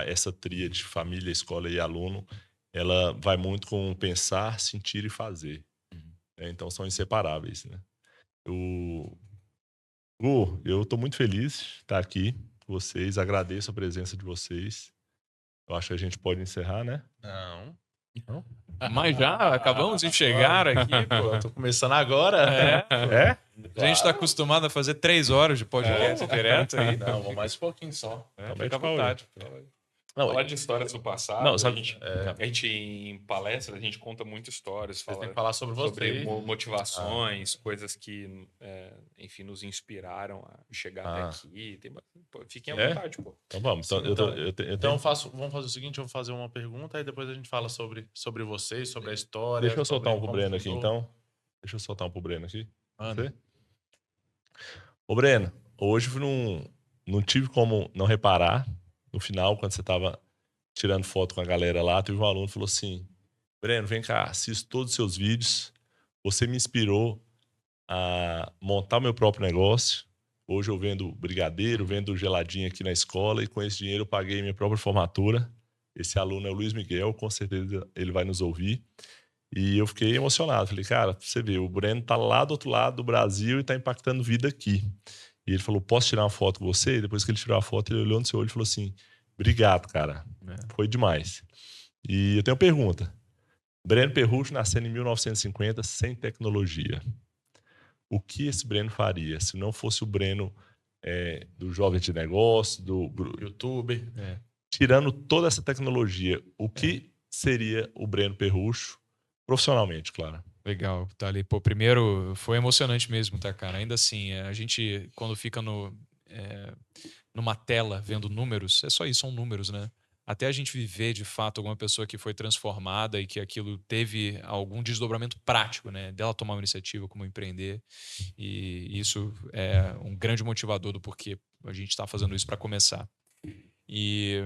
Essa tríade, família, escola e aluno, ela vai muito com pensar, sentir e fazer. Então são inseparáveis, né? Gu, eu estou muito feliz de estar aqui com vocês, agradeço a presença de vocês. Eu acho que a gente pode encerrar, né? Não. Mas já acabamos de chegar aqui, pô. Eu tô começando agora. A gente está acostumado a fazer 3 horas de podcast direto aí. Não, vou mais um pouquinho só. Fica à vontade. Falar de histórias do passado. Não, sabe, a gente em palestras, a gente conta muitas histórias. Vocês têm que falar sobre vocês. Motivações, coisas que, enfim, nos inspiraram a chegar até aqui. Fiquem à vontade, pô. Então vamos. Então vamos fazer o seguinte, eu vou fazer uma pergunta e depois a gente fala sobre vocês, sobre a história. Deixa eu soltar um pro como Breno aqui, fundou. então. Deixa eu soltar um pro Breno aqui. Manda. Ô, Breno, hoje não tive como não reparar. No final, quando você estava tirando foto com a galera lá, teve um aluno que falou assim: Breno, vem cá, assisto todos os seus vídeos. Você me inspirou a montar o meu próprio negócio. Hoje eu vendo brigadeiro, vendo geladinho aqui na escola e com esse dinheiro eu paguei minha própria formatura. Esse aluno é o Luiz Miguel, com certeza ele vai nos ouvir. E eu fiquei emocionado. Falei, cara, pra você ver, o Breno tá lá do outro lado do Brasil e tá impactando vida aqui. E ele falou, posso tirar uma foto com você? E depois que ele tirou a foto, ele olhou no seu olho e falou assim, obrigado, cara. Foi demais. E eu tenho uma pergunta. Breno Perrucho nascendo em 1950, sem tecnologia. O que esse Breno faria se não fosse o Breno do jovem de negócio, do YouTube. tirando toda essa tecnologia, o que seria o Breno Perrucho profissionalmente, claro? Legal, tá ali. Pô, primeiro, foi emocionante mesmo, tá, cara? Ainda assim, a gente, quando fica numa tela vendo números, é só isso, são números, né? Até a gente viver, de fato, alguma pessoa que foi transformada e que aquilo teve algum desdobramento prático, né? Dela tomar uma iniciativa, como empreender. E isso é um grande motivador do porquê a gente está fazendo isso para começar. E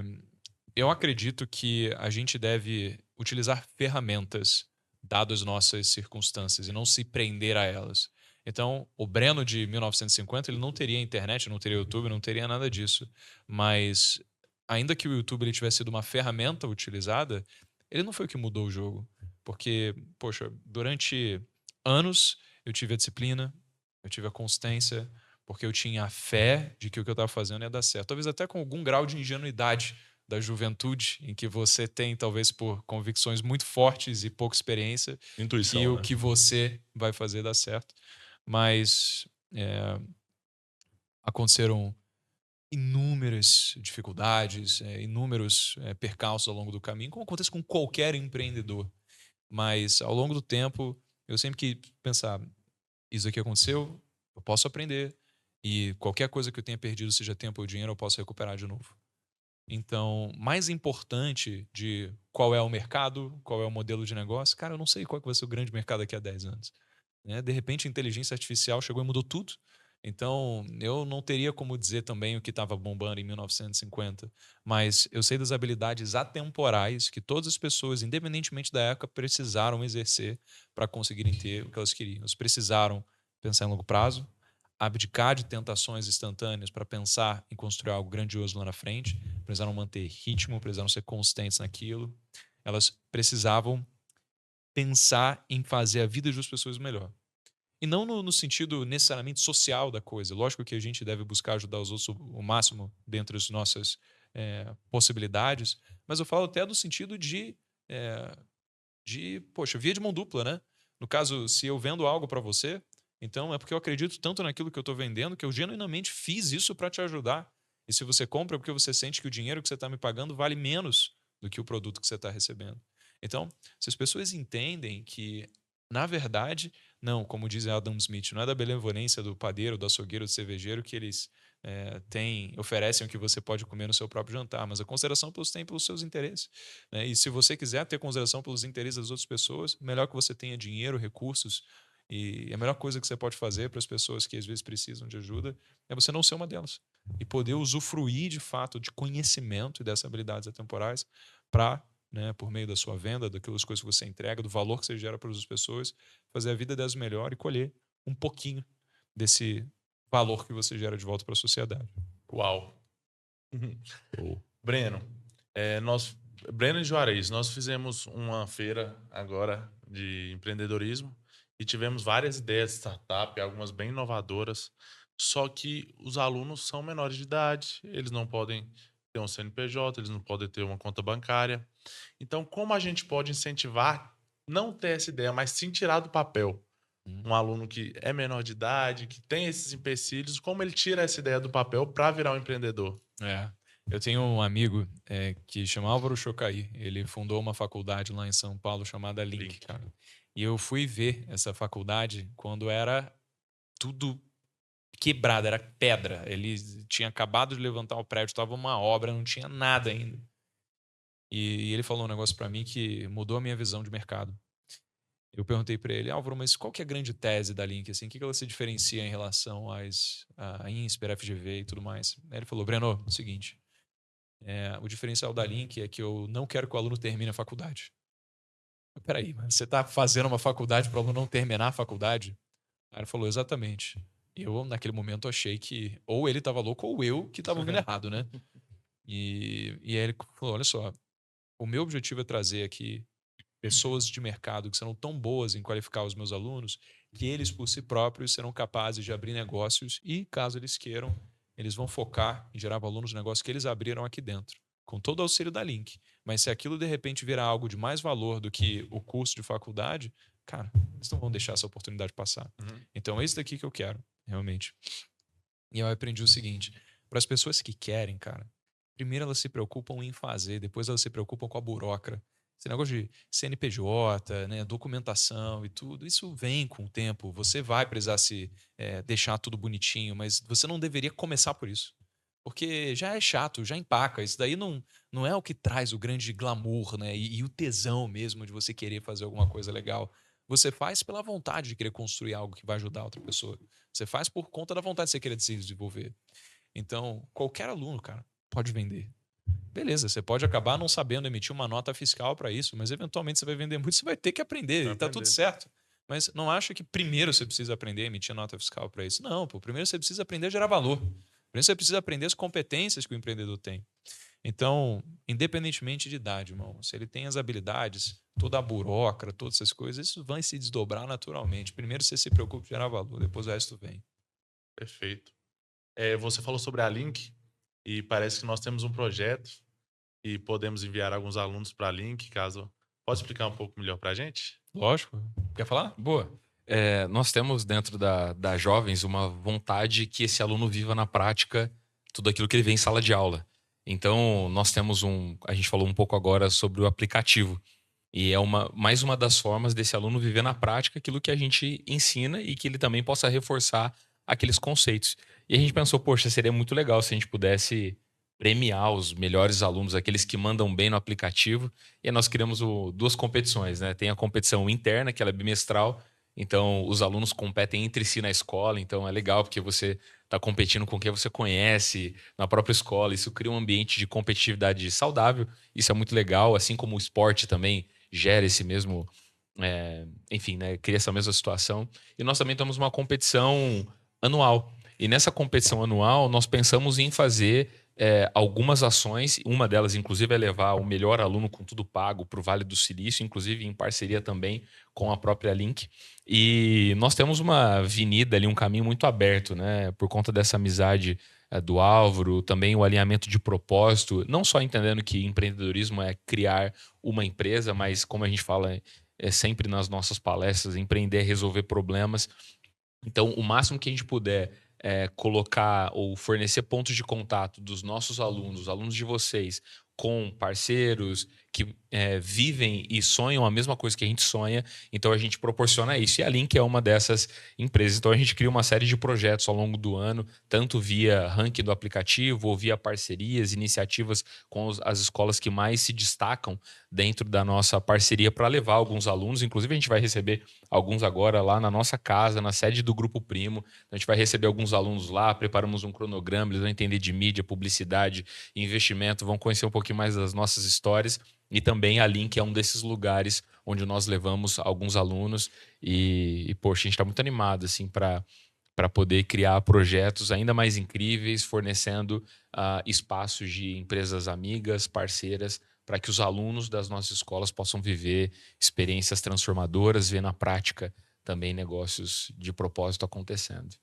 eu acredito que a gente deve utilizar ferramentas dadas as nossas circunstâncias e não se prender a elas. Então, o Breno de 1950, ele não teria internet, não teria YouTube, não teria nada disso. Mas, ainda que o YouTube ele tivesse sido uma ferramenta utilizada, ele não foi o que mudou o jogo. Porque, poxa, durante anos eu tive a disciplina, eu tive a constância, porque eu tinha a fé de que o que eu estava fazendo ia dar certo. Talvez até com algum grau de ingenuidade da juventude, em que você tem, talvez por convicções muito fortes e pouca experiência, Intuição, que o né? que você vai fazer dar certo. Mas aconteceram inúmeras dificuldades, inúmeros percalços ao longo do caminho, como acontece com qualquer empreendedor. Mas, ao longo do tempo, eu sempre que pensar, isso aqui aconteceu, eu posso aprender, e qualquer coisa que eu tenha perdido, seja tempo ou dinheiro, eu posso recuperar de novo. Então, mais importante de qual é o mercado, qual é o modelo de negócio, cara, eu não sei qual que vai ser o grande mercado daqui a 10 anos. Né? De repente, a inteligência artificial chegou e mudou tudo. Então, eu não teria como dizer também o que estava bombando em 1950, mas eu sei das habilidades atemporais que todas as pessoas, independentemente da época, precisaram exercer para conseguirem ter o que elas queriam. Elas precisaram pensar em longo prazo, abdicar de tentações instantâneas para pensar em construir algo grandioso lá na frente, precisaram manter ritmo, precisaram ser constantes naquilo. Elas precisavam pensar em fazer a vida das pessoas melhor. E não no sentido necessariamente social da coisa. Lógico que a gente deve buscar ajudar os outros o máximo dentro das nossas possibilidades, mas eu falo até do sentido poxa, via de mão dupla, né? No caso, se eu vendo algo para você, então é porque eu acredito tanto naquilo que eu estou vendendo que eu genuinamente fiz isso para te ajudar. E se você compra é porque você sente que o dinheiro que você está me pagando vale menos do que o produto que você está recebendo. Então, se as pessoas entendem que, na verdade, não, como diz Adam Smith, não é da benevolência do padeiro, do açougueiro, do cervejeiro que eles oferecem o que você pode comer no seu próprio jantar, mas a consideração que você tem pelos seus interesses. Né? E se você quiser ter consideração pelos interesses das outras pessoas, melhor que você tenha dinheiro, recursos, e a melhor coisa que você pode fazer para as pessoas que às vezes precisam de ajuda é você não ser uma delas. E poder usufruir de fato de conhecimento e dessas habilidades atemporais para, né, por meio da sua venda, daquelas coisas que você entrega, do valor que você gera para as pessoas, fazer a vida delas melhor e colher um pouquinho desse valor que você gera de volta para a sociedade. Uau. Breno, Breno e Juarez, nós fizemos uma feira agora de empreendedorismo e tivemos várias ideias de startup, algumas bem inovadoras, só que os alunos são menores de idade, eles não podem ter um CNPJ, eles não podem ter uma conta bancária. Então, como a gente pode incentivar não ter essa ideia, mas sim tirar do papel? Um aluno que é menor de idade, que tem esses empecilhos, como ele tira essa ideia do papel para virar um empreendedor? Eu tenho um amigo que chama Álvaro Chocaí. Ele fundou uma faculdade lá em São Paulo chamada Link, cara. E eu fui ver essa faculdade quando era tudo quebrado, era pedra. Ele tinha acabado de levantar o prédio, estava uma obra, não tinha nada ainda. E ele falou um negócio para mim que mudou a minha visão de mercado. Eu perguntei para ele, Álvaro, mas qual que é a grande tese da Link? Assim, o que ela se diferencia em relação a INSPER, FGV e tudo mais? Aí ele falou, Breno, é o seguinte, o diferencial da Link é que eu não quero que o aluno termine a faculdade. Peraí, mas você está fazendo uma faculdade para o aluno não terminar a faculdade? Aí ele falou, exatamente. Eu, naquele momento, achei que ou ele estava louco ou eu que estava ouvindo errado, né? E aí ele falou, olha só, O meu objetivo é trazer aqui pessoas de mercado que serão tão boas em qualificar os meus alunos que eles, por si próprios, serão capazes de abrir negócios e, caso eles queiram, eles vão focar em gerar valor nos negócios que eles abriram aqui dentro, com todo o auxílio da Link. Mas se aquilo, de repente, virar algo de mais valor do que o curso de faculdade, cara, eles não vão deixar essa oportunidade passar. Então, é isso daqui que eu quero, realmente. E eu aprendi o seguinte, para as pessoas que querem, cara, primeiro elas se preocupam em fazer, depois elas se preocupam com a burocracia. Esse negócio de CNPJ, né, documentação e tudo, isso vem com o tempo. Você vai precisar deixar tudo bonitinho, mas você não deveria começar por isso. Porque já é chato, já empaca. Isso daí não é o que traz o grande glamour, né, e o tesão mesmo de você querer fazer alguma coisa legal. Você faz pela vontade de querer construir algo que vai ajudar outra pessoa. Você faz por conta da vontade de você querer se desenvolver. Então, qualquer aluno, cara, pode vender. Beleza, você pode acabar não sabendo emitir uma nota fiscal para isso, mas eventualmente você vai vender muito, você vai ter que aprender, e tá tudo certo. Mas não acha que primeiro você precisa aprender a emitir nota fiscal para isso. Não, pô, primeiro você precisa aprender a gerar valor. Primeiro você precisa aprender as competências que o empreendedor tem. Então, independentemente de idade, irmão, se ele tem as habilidades, toda a burocracia, todas essas coisas, isso vai se desdobrar naturalmente. Primeiro você se preocupa em gerar valor, depois o resto vem. Perfeito. Você falou sobre a Link e parece que nós temos um projeto e podemos enviar alguns alunos para a Link, caso... Pode explicar um pouco melhor para a gente? Lógico. Quer falar? Boa. Nós temos dentro da Jovens uma vontade que esse aluno viva na prática tudo aquilo que ele vê em sala de aula. Então, nós temos a gente falou um pouco agora sobre o aplicativo. E é mais uma das formas desse aluno viver na prática aquilo que a gente ensina e que ele também possa reforçar aqueles conceitos. E a gente pensou, poxa, seria muito legal se a gente pudesse premiar os melhores alunos, aqueles que mandam bem no aplicativo. E aí nós criamos duas competições, né? Tem a competição interna, que ela é bimestral. Então, os alunos competem entre si na escola. Então, é legal porque você está competindo com quem você conhece na própria escola. Isso cria um ambiente de competitividade saudável. Isso é muito legal, assim como o esporte também gera esse mesmo... enfim, né? Cria essa mesma situação. E nós também temos uma competição anual. E nessa competição anual, nós pensamos em fazer algumas ações. Uma delas, inclusive, é levar o melhor aluno com tudo pago para o Vale do Silício, inclusive em parceria também com a própria Link. E nós temos uma avenida ali, um caminho muito aberto, né? Por conta dessa amizade do Álvaro, também o alinhamento de propósito, não só entendendo que empreendedorismo é criar uma empresa, mas como a gente fala sempre nas nossas palestras, empreender é resolver problemas. Então, o máximo que a gente puder colocar ou fornecer pontos de contato dos nossos alunos, os alunos de vocês, com parceiros que vivem e sonham a mesma coisa que a gente sonha, então a gente proporciona isso. E a Link é uma dessas empresas. Então a gente cria uma série de projetos ao longo do ano, tanto via ranking do aplicativo ou via parcerias, iniciativas com as escolas que mais se destacam dentro da nossa parceria para levar alguns alunos. Inclusive a gente vai receber alguns agora lá na nossa casa, na sede do Grupo Primo. Então, a gente vai receber alguns alunos lá, preparamos um cronograma, eles vão entender de mídia, publicidade, investimento, vão conhecer um pouquinho mais das nossas histórias. E também a Link é um desses lugares onde nós levamos alguns alunos poxa, a gente está muito animado assim, para poder criar projetos ainda mais incríveis, fornecendo espaços de empresas amigas, parceiras, para que os alunos das nossas escolas possam viver experiências transformadoras, ver na prática também negócios de propósito acontecendo.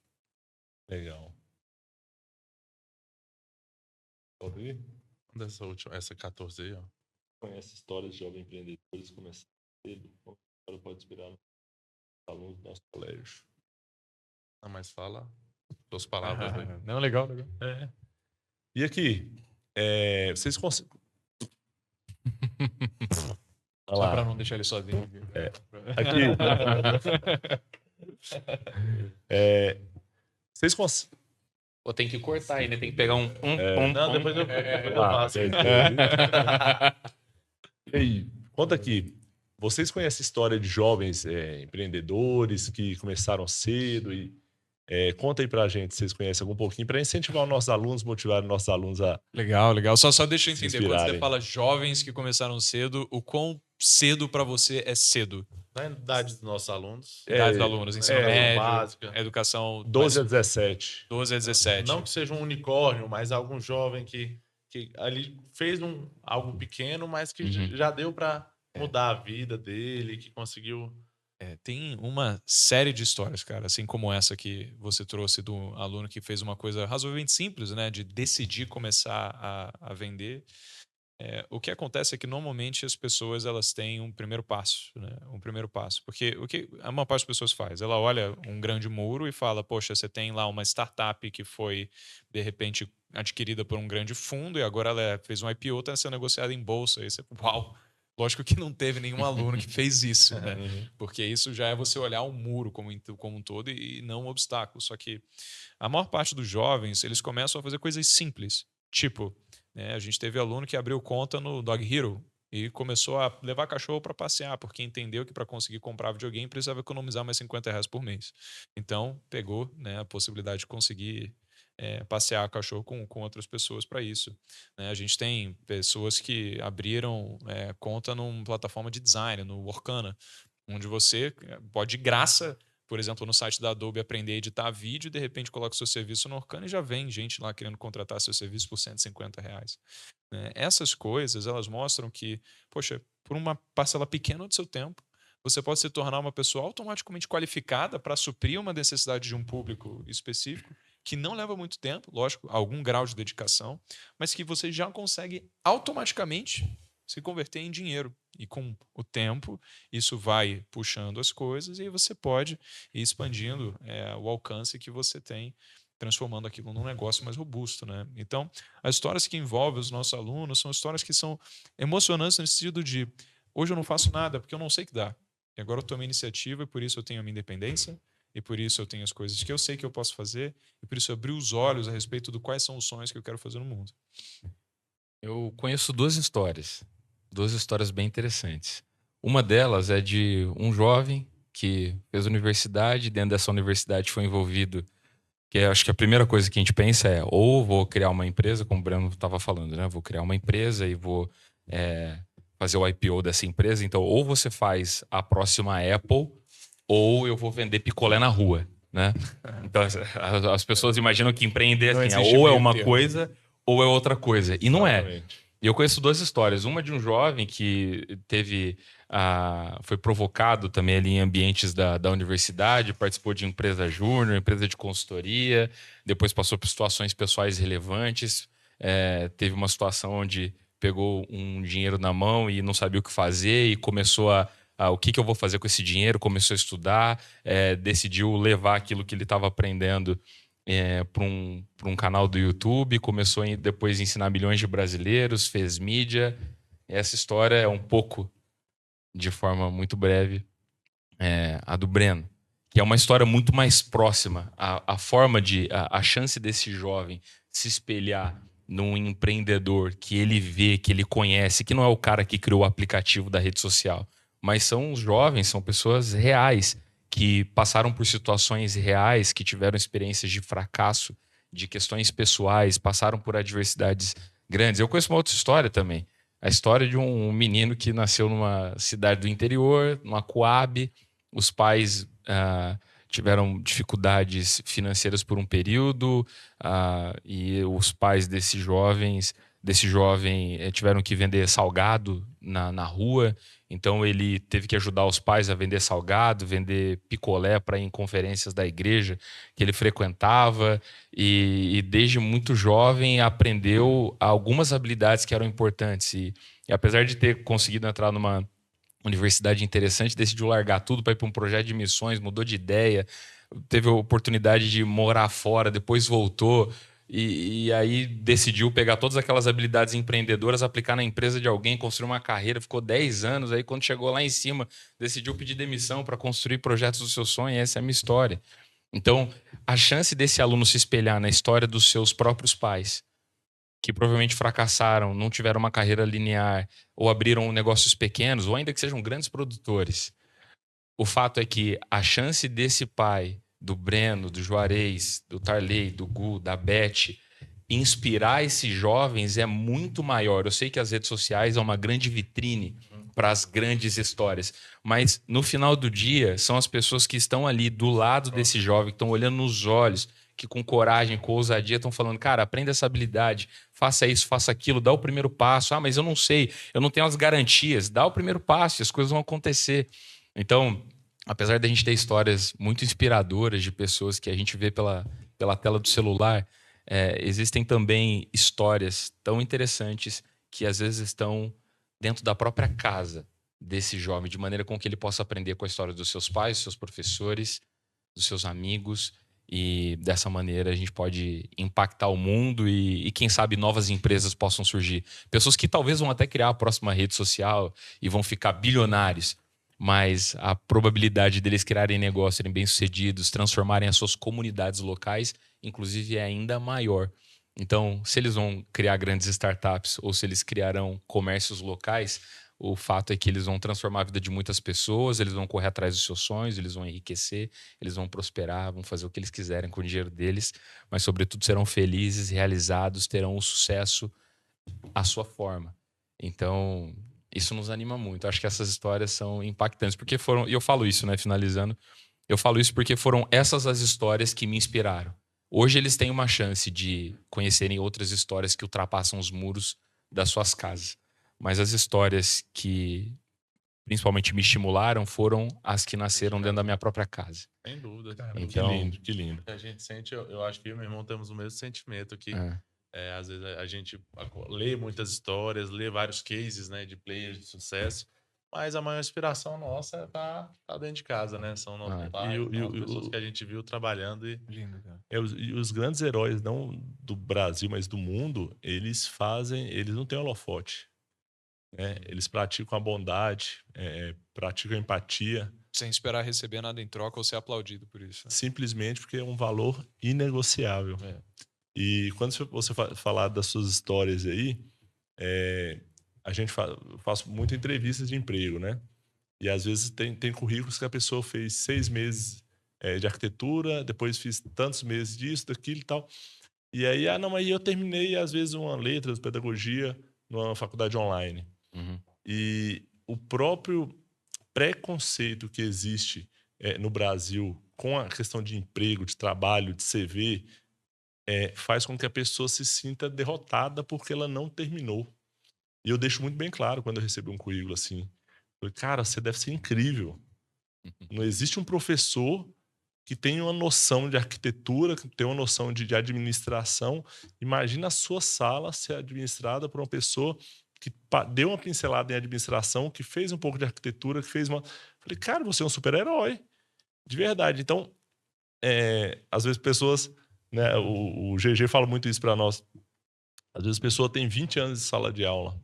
Legal. Pode ir? Essa 14 aí, ó. Conhece histórias de jovens empreendedores começando cedo? Como a história pode inspirar os alunos do nosso colégio? Não, mas fala duas palavras aí. Não, legal. E aqui, vocês conseguem... Só para não deixar ele sozinho. Aqui. Vocês conseguem... Pô, tem que cortar aí, né? Tem que pegar Não, depois eu faço. E aí, conta aqui. Vocês conhecem a história de jovens empreendedores que começaram cedo? Conta aí pra gente, se vocês conhecem algum pouquinho, para incentivar os nossos alunos, motivar os nossos alunos a... Legal. Só deixa eu entender. Quando inspirarem. você fala jovens que começaram cedo, o quão cedo para você é cedo? Na idade dos nossos alunos. Idade dos alunos, ensino médio, básica. educação... 12 a 17. 12 a 17. Não que seja um unicórnio, mas algum jovem que que ali fez algo pequeno, mas que Uhum. já deu para mudar a vida dele, que conseguiu. Tem uma série de histórias, cara, assim como essa que você trouxe do aluno que fez uma coisa razoavelmente simples, né, de decidir começar a vender. O que acontece é que normalmente as pessoas elas têm um primeiro passo, né? Um primeiro passo, porque o que a maior parte das pessoas faz, ela olha um grande muro e fala, poxa, você tem lá uma startup que foi de repente adquirida por um grande fundo e agora ela fez um IPO, está sendo negociada em bolsa. Aí você, uau! Lógico que não teve nenhum aluno que fez isso, né? Porque isso já é você olhar o muro como um todo e não um obstáculo. Só que a maior parte dos jovens, eles começam a fazer coisas simples. Tipo, a gente teve aluno que abriu conta no Dog Hero e começou a levar cachorro para passear, porque entendeu que para conseguir comprar videogame precisava economizar mais R$ 50 por mês. Então, pegou, né, a possibilidade de conseguir passear cachorro com outras pessoas para isso. A gente tem pessoas que abriram conta numa plataforma de design, no Workana, onde você pode, de graça, por exemplo, no site da Adobe, aprender a editar vídeo e de repente coloca o seu serviço no Orkana e já vem gente lá querendo contratar seu serviço por R$ 150. Essas coisas, elas mostram que, poxa, por uma parcela pequena do seu tempo, você pode se tornar uma pessoa automaticamente qualificada para suprir uma necessidade de um público específico, que não leva muito tempo, lógico, algum grau de dedicação, mas que você já consegue automaticamente se converter em dinheiro. E com o tempo, isso vai puxando as coisas e aí você pode ir expandindo o alcance que você tem, transformando aquilo num negócio mais robusto, né? Então, as histórias que envolvem os nossos alunos são histórias que são emocionantes no sentido de hoje eu não faço nada porque eu não sei o que dá. E agora eu tomei iniciativa e por isso eu tenho a minha independência e por isso eu tenho as coisas que eu sei que eu posso fazer e por isso eu abri os olhos a respeito de quais são os sonhos que eu quero fazer no mundo. Eu conheço duas histórias bem interessantes. Uma delas é de um jovem que fez universidade, dentro dessa universidade foi envolvido, que acho que a primeira coisa que a gente pensa é ou vou criar uma empresa, como o Breno estava falando, né? Vou criar uma empresa e vou fazer o IPO dessa empresa. Então, ou você faz a próxima Apple, ou eu vou vender picolé na rua, né? Então, as pessoas imaginam que empreender assim, ou é uma coisa ou é outra coisa. E não é. E eu conheço duas histórias. Uma de um jovem que foi provocado também ali em ambientes da universidade, participou de empresa júnior, empresa de consultoria, depois passou por situações pessoais relevantes. Teve uma situação onde pegou um dinheiro na mão e não sabia o que fazer e começou o que eu vou fazer com esse dinheiro, começou a estudar, decidiu levar aquilo que ele estava aprendendo para um canal do YouTube, começou depois a ensinar milhões de brasileiros, fez mídia. Essa história é um pouco, de forma muito breve, a do Breno, que é uma história muito mais próxima. A chance desse jovem se espelhar num empreendedor que ele vê, que ele conhece, que não é o cara que criou o aplicativo da rede social, mas são os jovens, são pessoas reais, que passaram por situações reais, que tiveram experiências de fracasso, de questões pessoais, passaram por adversidades grandes. Eu conheço uma outra história também. A história de um menino que nasceu numa cidade do interior, numa Coab. Os pais tiveram dificuldades financeiras por um período e os pais desse jovem tiveram que vender salgado na rua. Então ele teve que ajudar os pais a vender salgado, vender picolé para ir em conferências da igreja que ele frequentava e desde muito jovem aprendeu algumas habilidades que eram importantes e apesar de ter conseguido entrar numa universidade interessante, decidiu largar tudo para ir para um projeto de missões, mudou de ideia, teve a oportunidade de morar fora, depois voltou. E aí decidiu pegar todas aquelas habilidades empreendedoras, aplicar na empresa de alguém, construir uma carreira, ficou 10 anos, aí quando chegou lá em cima, decidiu pedir demissão para construir projetos do seu sonho, essa é a minha história. Então, a chance desse aluno se espelhar na história dos seus próprios pais, que provavelmente fracassaram, não tiveram uma carreira linear, ou abriram negócios pequenos, ou ainda que sejam grandes produtores. O fato é que a chance desse pai, do Breno, do Juarez, do Tarley, do Gu, da Beth, inspirar esses jovens é muito maior. Eu sei que as redes sociais é uma grande vitrine para as grandes histórias, mas no final do dia são as pessoas que estão ali do lado desse jovem, que estão olhando nos olhos, que com coragem, com ousadia estão falando, cara, aprenda essa habilidade, faça isso, faça aquilo, dá o primeiro passo. Ah, mas eu não sei, eu não tenho as garantias. Dá o primeiro passo e as coisas vão acontecer. Então, apesar da gente ter histórias muito inspiradoras de pessoas que a gente vê pela tela do celular, existem também histórias tão interessantes que às vezes estão dentro da própria casa desse jovem, de maneira com que ele possa aprender com a história dos seus pais, dos seus professores, dos seus amigos, e dessa maneira a gente pode impactar o mundo e quem sabe novas empresas possam surgir. Pessoas que talvez vão até criar a próxima rede social e vão ficar bilionários, mas a probabilidade deles criarem negócios, serem bem-sucedidos, transformarem as suas comunidades locais, inclusive, é ainda maior. Então, se eles vão criar grandes startups ou se eles criarão comércios locais, o fato é que eles vão transformar a vida de muitas pessoas, eles vão correr atrás dos seus sonhos, eles vão enriquecer, eles vão prosperar, vão fazer o que eles quiserem com o dinheiro deles, mas, sobretudo, serão felizes, realizados, terão o sucesso à sua forma. Então, isso nos anima muito. Acho que essas histórias são impactantes, porque foram, e eu falo isso, né, finalizando, eu falo isso porque foram essas as histórias que me inspiraram. Hoje eles têm uma chance de conhecerem outras histórias que ultrapassam os muros das suas casas. Mas as histórias que principalmente me estimularam foram as que nasceram dentro da minha própria casa. Sem dúvida. Cara, Então- que lindo, que lindo. A gente sente, eu acho que eu e meu irmão temos o mesmo sentimento aqui. Às vezes a gente lê muitas histórias, lê vários cases, né, de players de sucesso, mas a maior inspiração nossa tá dentro de casa, né? São nossos pais, as pessoas que a gente viu trabalhando e Lindo, cara. E os grandes heróis, não do Brasil, mas do mundo, eles não têm holofote. Né? Eles praticam a bondade, praticam a empatia, Sem esperar receber nada em troca ou ser aplaudido por isso. Né? simplesmente porque é um valor inegociável. E quando você falar das suas histórias aí, a gente faz muitas entrevistas de emprego, né? E às vezes tem currículos que a pessoa fez 6 meses de arquitetura, depois fiz tantos meses disso, daquilo e tal. E aí, não, mas eu terminei, às vezes, uma letras, pedagogia, numa faculdade online. Uhum. E o próprio preconceito que existe no Brasil com a questão de emprego, de trabalho, de CV, faz com que a pessoa se sinta derrotada porque ela não terminou. E eu deixo muito bem claro quando eu recebo um currículo assim. Falei, cara, você deve ser incrível. Não existe um professor que tem uma noção de arquitetura, que tem uma noção de administração. Imagina a sua sala ser administrada por uma pessoa que deu uma pincelada em administração, que fez um pouco de arquitetura, que fez uma... Falei, cara, você é um super-herói. De verdade. Então, às vezes pessoas... Né, o GG fala muito isso para nós. Às vezes a pessoa tem 20 anos de sala de aula.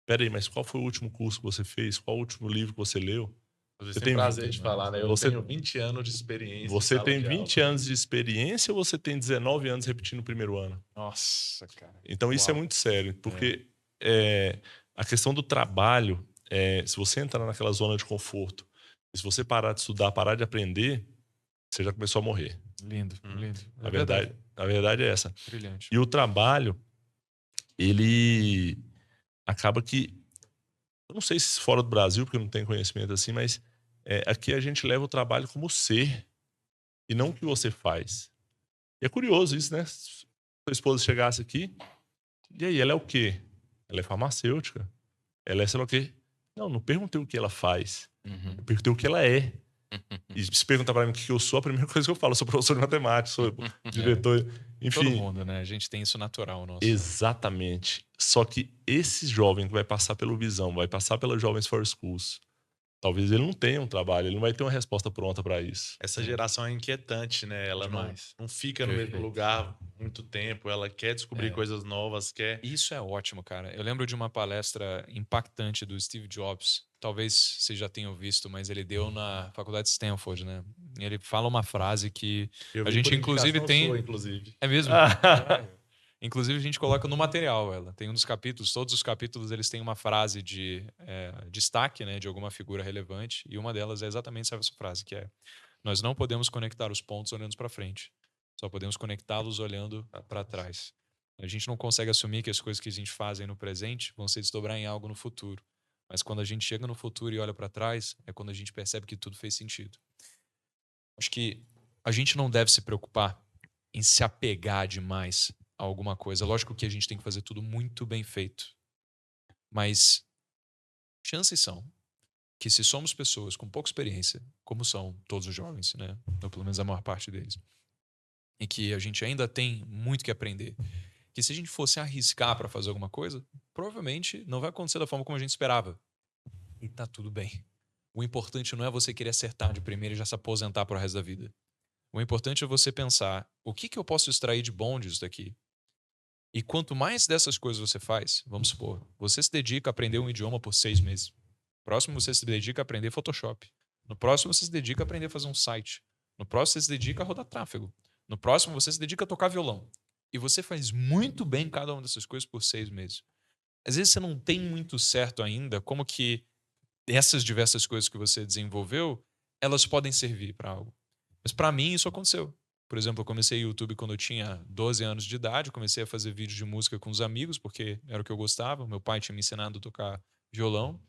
Peraí, mas qual foi o último curso que você fez? Qual o último livro que você leu? às vezes Você tem tem prazer de falar, né? Eu você- tenho 20 anos de experiência. em Você sala tem de 20 aula. anos de experiência ou você tem 19 anos repetindo o primeiro ano? Nossa, cara. Então isso é Uau. muito sério, porque a questão do trabalho, se você entrar naquela zona de conforto, se você parar de estudar, parar de aprender, você já começou a morrer. Lindo, lindo. A verdade é essa. Brilhante. E o trabalho, ele acaba que, eu não sei se fora do Brasil, porque eu não tenho conhecimento assim, mas aqui a gente leva o trabalho como ser e não o que você faz. E é curioso isso, né? Se sua esposa chegasse aqui, e aí, ela é o quê? Ela é farmacêutica. Ela é sei lá o quê? Não perguntei o que ela faz. Uhum. Eu perguntei o que ela é. E se perguntar pra mim o que eu sou, a primeira coisa que eu falo, eu sou professor de matemática, sou diretor, Todo enfim. mundo, né? A gente tem isso natural nosso. Exatamente. Só que esse jovem que vai passar pelo Visão, vai passar pela Jovens for Schools, talvez ele não tenha um trabalho, ele não vai ter uma resposta pronta para isso. Essa geração é inquietante, né? Ela não, Demais. não fica no mesmo Perfeito. lugar muito tempo, ela quer descobrir coisas novas, quer... Isso é ótimo, cara. Eu lembro de uma palestra impactante do Steve Jobs. Talvez vocês já tenham visto, mas ele deu na faculdade de Stanford, né? E ele fala uma frase que Eu a vi gente, por inclusive, indicação tem... sua, inclusive. É mesmo? Caralho. Inclusive, a gente coloca no material ela. Tem um dos capítulos, todos os capítulos eles têm uma frase de destaque, né, de alguma figura relevante, e uma delas é exatamente essa frase, que é: nós não podemos conectar os pontos olhando para frente, só podemos conectá-los olhando para trás. A gente não consegue assumir que as coisas que a gente faz no presente vão se desdobrar em algo no futuro. Mas quando a gente chega no futuro e olha para trás, é quando a gente percebe que tudo fez sentido. Acho que a gente não deve se preocupar em se apegar demais a alguma coisa. Lógico que a gente tem que fazer tudo muito bem feito. Mas chances são que se somos pessoas com pouca experiência, como são todos os jovens, né? Ou pelo menos a maior parte deles, e que a gente ainda tem muito que aprender, que se a gente fosse arriscar para fazer alguma coisa, provavelmente não vai acontecer da forma como a gente esperava. E tá tudo bem. O importante não é você querer acertar de primeira e já se aposentar pro resto da vida. O importante é você pensar, o que eu posso extrair de bom disso daqui? E quanto mais dessas coisas você faz, vamos supor, você se dedica a aprender um idioma por 6 meses. Próximo você se dedica a aprender Photoshop. No próximo você se dedica a aprender a fazer um site. No próximo você se dedica a rodar tráfego. No próximo você se dedica a tocar violão. E você faz muito bem cada uma dessas coisas por 6 meses. Às vezes você não tem muito certo ainda como que essas diversas coisas que você desenvolveu, elas podem servir para algo. Mas para mim isso aconteceu. Por exemplo, eu comecei o YouTube quando eu tinha 12 anos de idade, comecei a fazer vídeos de música com os amigos, porque era o que eu gostava, meu pai tinha me ensinado a tocar violão,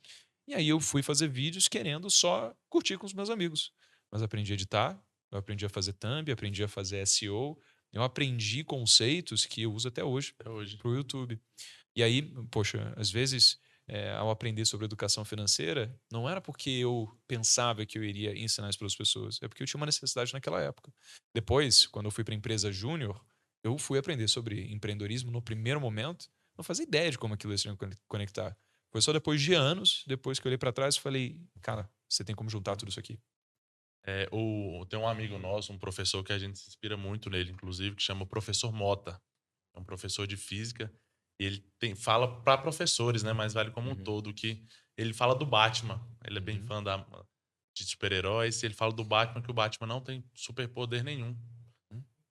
e aí eu fui fazer vídeos querendo só curtir com os meus amigos. Mas aprendi a editar, eu aprendi a fazer thumb, aprendi a fazer SEO, eu aprendi conceitos que eu uso até hoje Até hoje. para o YouTube. E aí, poxa, às vezes, ao aprender sobre educação financeira, não era porque eu pensava que eu iria ensinar isso para as pessoas, é porque eu tinha uma necessidade naquela época. Depois, quando eu fui para a empresa júnior, eu fui aprender sobre empreendedorismo no primeiro momento, não fazia ideia de como aquilo ia se conectar. Foi só depois de anos, depois que eu olhei para trás e falei, cara, você tem como juntar tudo isso aqui. Tem um amigo nosso, um professor que a gente se inspira muito nele, inclusive, que chama o professor Mota. É um professor de física. E ele fala para professores, né? Mas vale como um todo, que ele fala do Batman. Ele é bem fã de super-heróis. E ele fala do Batman, que o Batman não tem superpoder nenhum.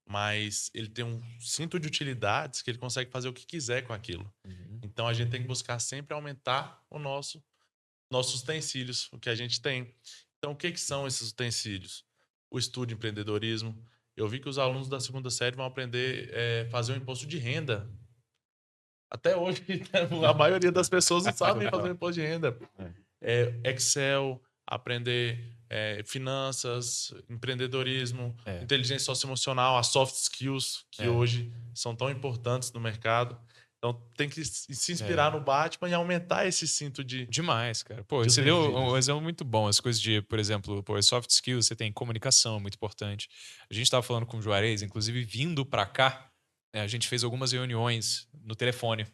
Mas ele tem um cinto de utilidades que ele consegue fazer o que quiser com aquilo. Então a gente tem que buscar sempre aumentar nossos utensílios, o que a gente tem. Então, o que são esses utensílios? O estudo de empreendedorismo. Eu vi que os alunos da segunda série vão aprender a fazer o imposto de renda. Até hoje, a maioria das pessoas não sabem fazer o imposto de renda. Excel, aprender finanças, empreendedorismo, inteligência socioemocional, as soft skills, que hoje são tão importantes no mercado. Então, tem que se inspirar no Batman e aumentar esse cinto de... Demais, cara. Pô, de você deu utensílios. um exemplo muito bom. As coisas de, por exemplo, soft skills, você tem comunicação, muito importante. A gente estava falando com o Juarez, inclusive vindo para cá, a gente fez algumas reuniões no telefone.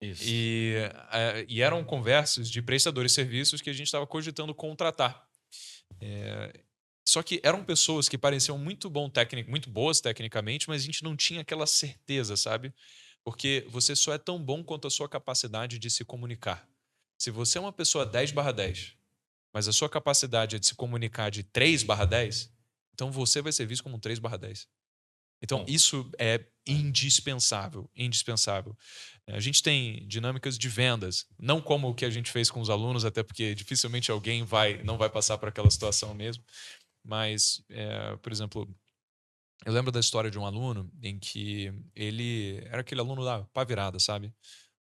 Isso. E eram conversas de prestadores de serviços que a gente estava cogitando contratar. Só que eram pessoas que pareciam muito boas tecnicamente, mas a gente não tinha aquela certeza, sabe? Porque você só é tão bom quanto a sua capacidade de se comunicar. Se você é uma pessoa 10/10, mas a sua capacidade é de se comunicar de 3/10, então você vai ser visto como um 3/10. Então, isso é indispensável, indispensável. A gente tem dinâmicas de vendas, não como o que a gente fez com os alunos, até porque dificilmente alguém não vai passar por aquela situação mesmo. Mas, por exemplo, eu lembro da história de um aluno em que ele era aquele aluno da pá virada, sabe?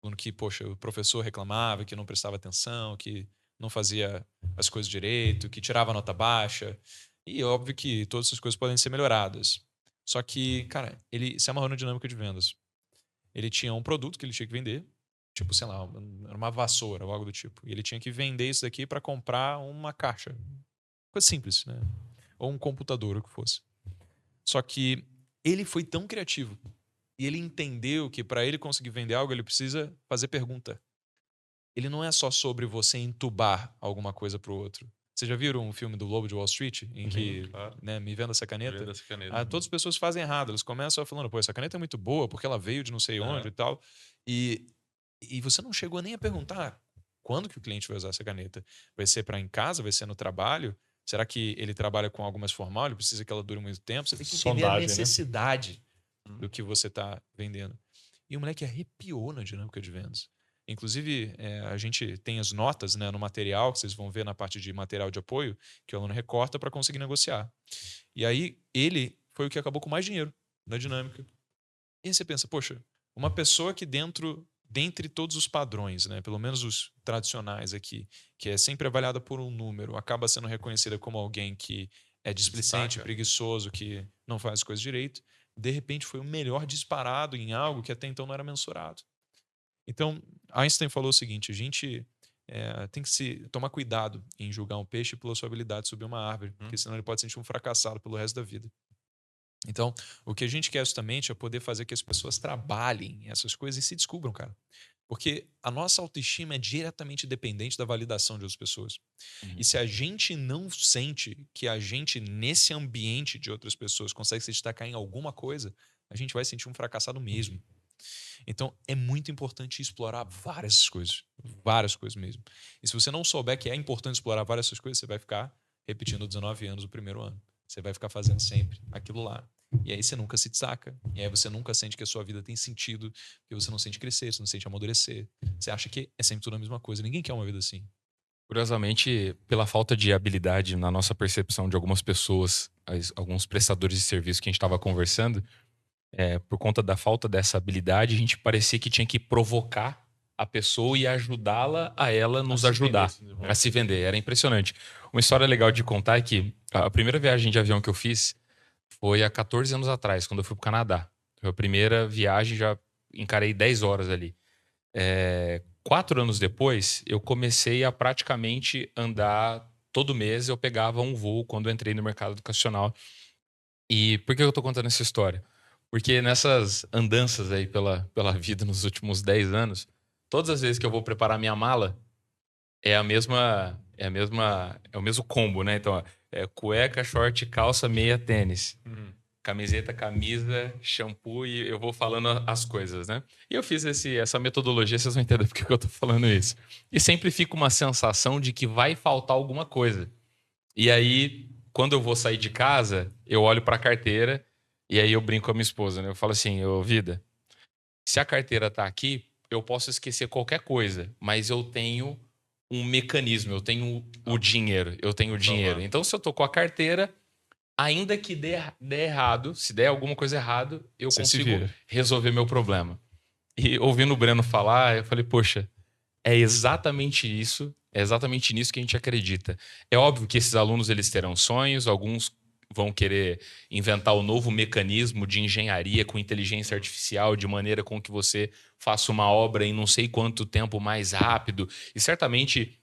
Aluno que, poxa, o professor reclamava, que não prestava atenção, que não fazia as coisas direito, que tirava nota baixa. E óbvio que todas essas coisas podem ser melhoradas. Só que, cara, ele se amarrou na dinâmica de vendas. Ele tinha um produto que ele tinha que vender, tipo, sei lá, era uma vassoura ou algo do tipo. E ele tinha que vender isso daqui para comprar uma caixa. Coisa simples, né? Ou um computador, o que fosse. Só que ele foi tão criativo e ele entendeu que para ele conseguir vender algo, ele precisa fazer pergunta. Ele não é só sobre você entubar alguma coisa pro outro. Vocês já viram um filme do Lobo de Wall Street em que, claro. né, me venda essa caneta? Venda essa caneta. Todas as pessoas fazem errado. Eles começam falando, pô, essa caneta é muito boa porque ela veio de não sei onde e tal. E você não chegou nem a perguntar quando que o cliente vai usar essa caneta. Vai ser para em casa? Vai ser no trabalho? Será que ele trabalha com algo mais formal? Ele precisa que ela dure muito tempo? Você tem que entender a Sondagem, né? necessidade do que você está vendendo. E o moleque arrepiou na dinâmica de vendas. Inclusive, a gente tem as notas, né, no material, que vocês vão ver na parte de material de apoio, que o aluno recorta para conseguir negociar. E aí, ele foi o que acabou com mais dinheiro na dinâmica. E aí você pensa, poxa, uma pessoa que dentre todos os padrões, né, pelo menos os tradicionais aqui, que é sempre avaliada por um número, acaba sendo reconhecida como alguém que é displicente, Destaca. preguiçoso, que não faz as coisas direito, de repente foi o melhor disparado em algo que até então não era mensurado. Então, Einstein falou o seguinte: a gente tem que se tomar cuidado em julgar um peixe pela sua habilidade de subir uma árvore, porque senão ele pode se sentir um fracassado pelo resto da vida. Então, o que a gente quer justamente é poder fazer que as pessoas trabalhem essas coisas e se descubram, cara. Porque a nossa autoestima é diretamente dependente da validação de outras pessoas. E se a gente não sente que a gente, nesse ambiente de outras pessoas, consegue se destacar em alguma coisa, a gente vai sentir um fracassado mesmo. Então, é muito importante explorar várias coisas mesmo. E se você não souber que é importante explorar várias essas coisas, você vai ficar repetindo 19 anos o primeiro ano. Você vai ficar fazendo sempre aquilo lá. E aí você nunca se destaca. E aí você nunca sente que a sua vida tem sentido, porque você não sente crescer, você não sente amadurecer. Você acha que é sempre tudo a mesma coisa. Ninguém quer uma vida assim. Curiosamente, pela falta de habilidade na nossa percepção de algumas pessoas, alguns prestadores de serviço que a gente estava conversando, por conta da falta dessa habilidade, a gente parecia que tinha que provocar a pessoa e ajudá-la a ela nos ajudar, a se vender. Era impressionante. Uma história legal de contar é que a primeira viagem de avião que eu fiz foi há 14 anos atrás, quando eu fui para o Canadá. Foi a primeira viagem, já encarei 10 horas ali. 4 anos depois, eu comecei a praticamente andar todo mês. Eu pegava um voo quando eu entrei no mercado educacional. E por que eu tô contando essa história? Porque nessas andanças aí pela vida nos últimos 10 anos, todas as vezes que eu vou preparar minha mala, é o mesmo combo, né? Então, cueca, short, calça, meia, tênis. Camiseta, camisa, shampoo, e eu vou falando as coisas, né? E eu fiz essa metodologia, vocês vão entender por que eu tô falando isso. E sempre fica uma sensação de que vai faltar alguma coisa. E aí, quando eu vou sair de casa, eu olho para a carteira e aí eu brinco com a minha esposa, né? Eu falo assim: ô vida, se a carteira tá aqui, eu posso esquecer qualquer coisa, mas eu tenho um mecanismo, eu tenho o dinheiro, Então, se eu tô com a carteira, ainda que dê errado, se der alguma coisa errado, eu consigo resolver meu problema. E ouvindo o Breno falar, eu falei, poxa, é exatamente isso, é exatamente nisso que a gente acredita. É óbvio que esses alunos eles terão sonhos, alguns vão querer inventar o novo mecanismo de engenharia com inteligência artificial, de maneira com que você faça uma obra em não sei quanto tempo mais rápido. E certamente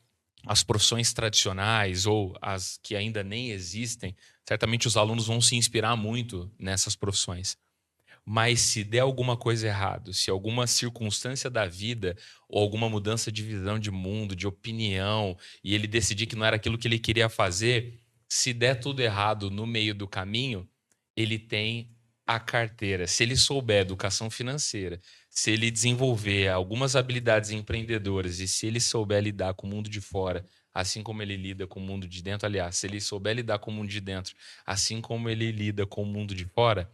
as profissões tradicionais ou as que ainda nem existem, certamente os alunos vão se inspirar muito nessas profissões. Mas se der alguma coisa errado, se alguma circunstância da vida ou alguma mudança de visão de mundo, de opinião, e ele decidir que não era aquilo que ele queria fazer, se der tudo errado no meio do caminho, ele tem a carteira. Se ele souber educação financeira, se ele desenvolver algumas habilidades empreendedoras e se ele souber lidar com o mundo de fora, assim como ele lida com o mundo de dentro, aliás, se ele souber lidar com o mundo de dentro, assim como ele lida com o mundo de fora,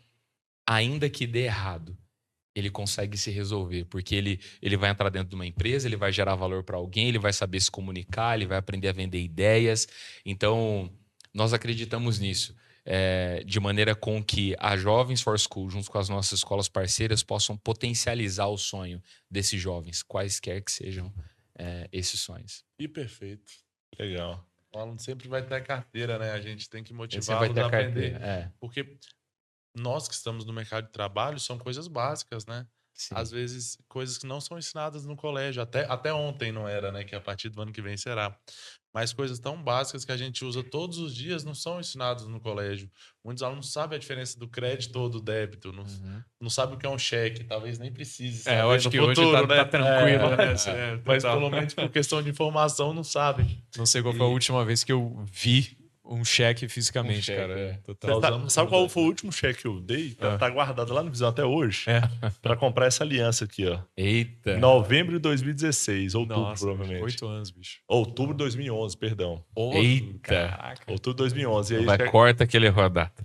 ainda que dê errado, ele consegue se resolver, porque ele vai entrar dentro de uma empresa, ele vai gerar valor para alguém, ele vai saber se comunicar, ele vai aprender a vender ideias. Então, nós acreditamos nisso, de maneira com que a Jovens for School, junto com as nossas escolas parceiras, possam potencializar o sonho desses jovens, quaisquer que sejam esses sonhos. E perfeito. Legal. O aluno sempre vai ter a carteira, né? A gente tem que Ele motivá-los sempre vai ter a a aprender. carteira. Porque nós que estamos no mercado de trabalho, são coisas básicas, né? Sim. Às vezes, coisas que não são ensinadas no colégio. Até ontem não era, né? Que a partir do ano que vem será. Mas coisas tão básicas que a gente usa todos os dias não são ensinadas no colégio. Muitos alunos não sabem a diferença do crédito ou do débito. Não sabem o que é um cheque. Talvez nem precise saber eu acho no que futuro, hoje né? tá tranquilo, né? Mas pelo menos por questão de informação não sabem. Não sei qual foi a última vez que eu vi um cheque fisicamente, Um cheque, cara. Total. Sabe qual foi o último cheque que eu dei? Tá guardado lá no Visão até hoje. Pra comprar essa aliança aqui, ó. Eita. Novembro de 2016, outubro, Nossa, provavelmente. 8 anos, bicho. Outubro de 2011, perdão. Eita. Caraca. Outubro de 2011. E aí, Vai, corta que ele errou a data.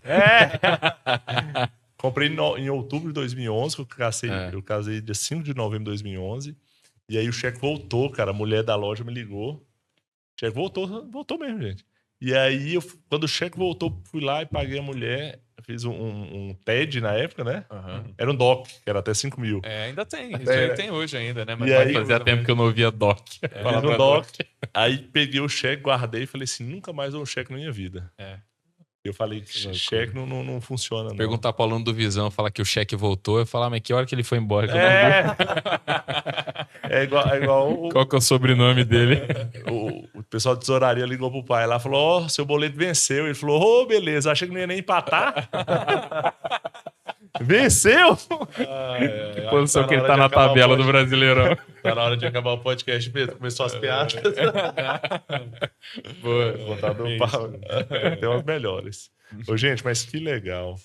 comprei em outubro de 2011, que eu casei dia 5 de novembro de 2011. E aí o cheque voltou, cara. A mulher da loja me ligou. O cheque voltou mesmo, gente. E aí, quando o cheque voltou, fui lá e paguei a mulher. Fiz um TED na época, né? Era um DOC, que era até 5 mil. Ainda tem. Isso aí tem hoje ainda, né? Mas E aí, Fazia tempo que eu não ouvia DOC. Fiz um DOC. Aí peguei o cheque, guardei e falei assim, nunca mais dou um cheque na minha vida. Eu falei que cheque não funciona, não. Perguntar pro aluno do Visão, falar que o cheque voltou, eu falar, mas que hora que ele foi embora? Que eu não vi. É igual Qual que é o sobrenome dele? o pessoal de tesouraria ligou pro pai lá e falou: Ó, seu boleto venceu. Ele falou: Ô, beleza, achei que não ia nem empatar. Venceu? Que posição que ele tá na tabela do Brasileirão. Tá na hora de acabar o podcast, Pedro. Começou as piadas. Boa. Botar do pau. Tem umas melhores. Ô, gente, mas que legal.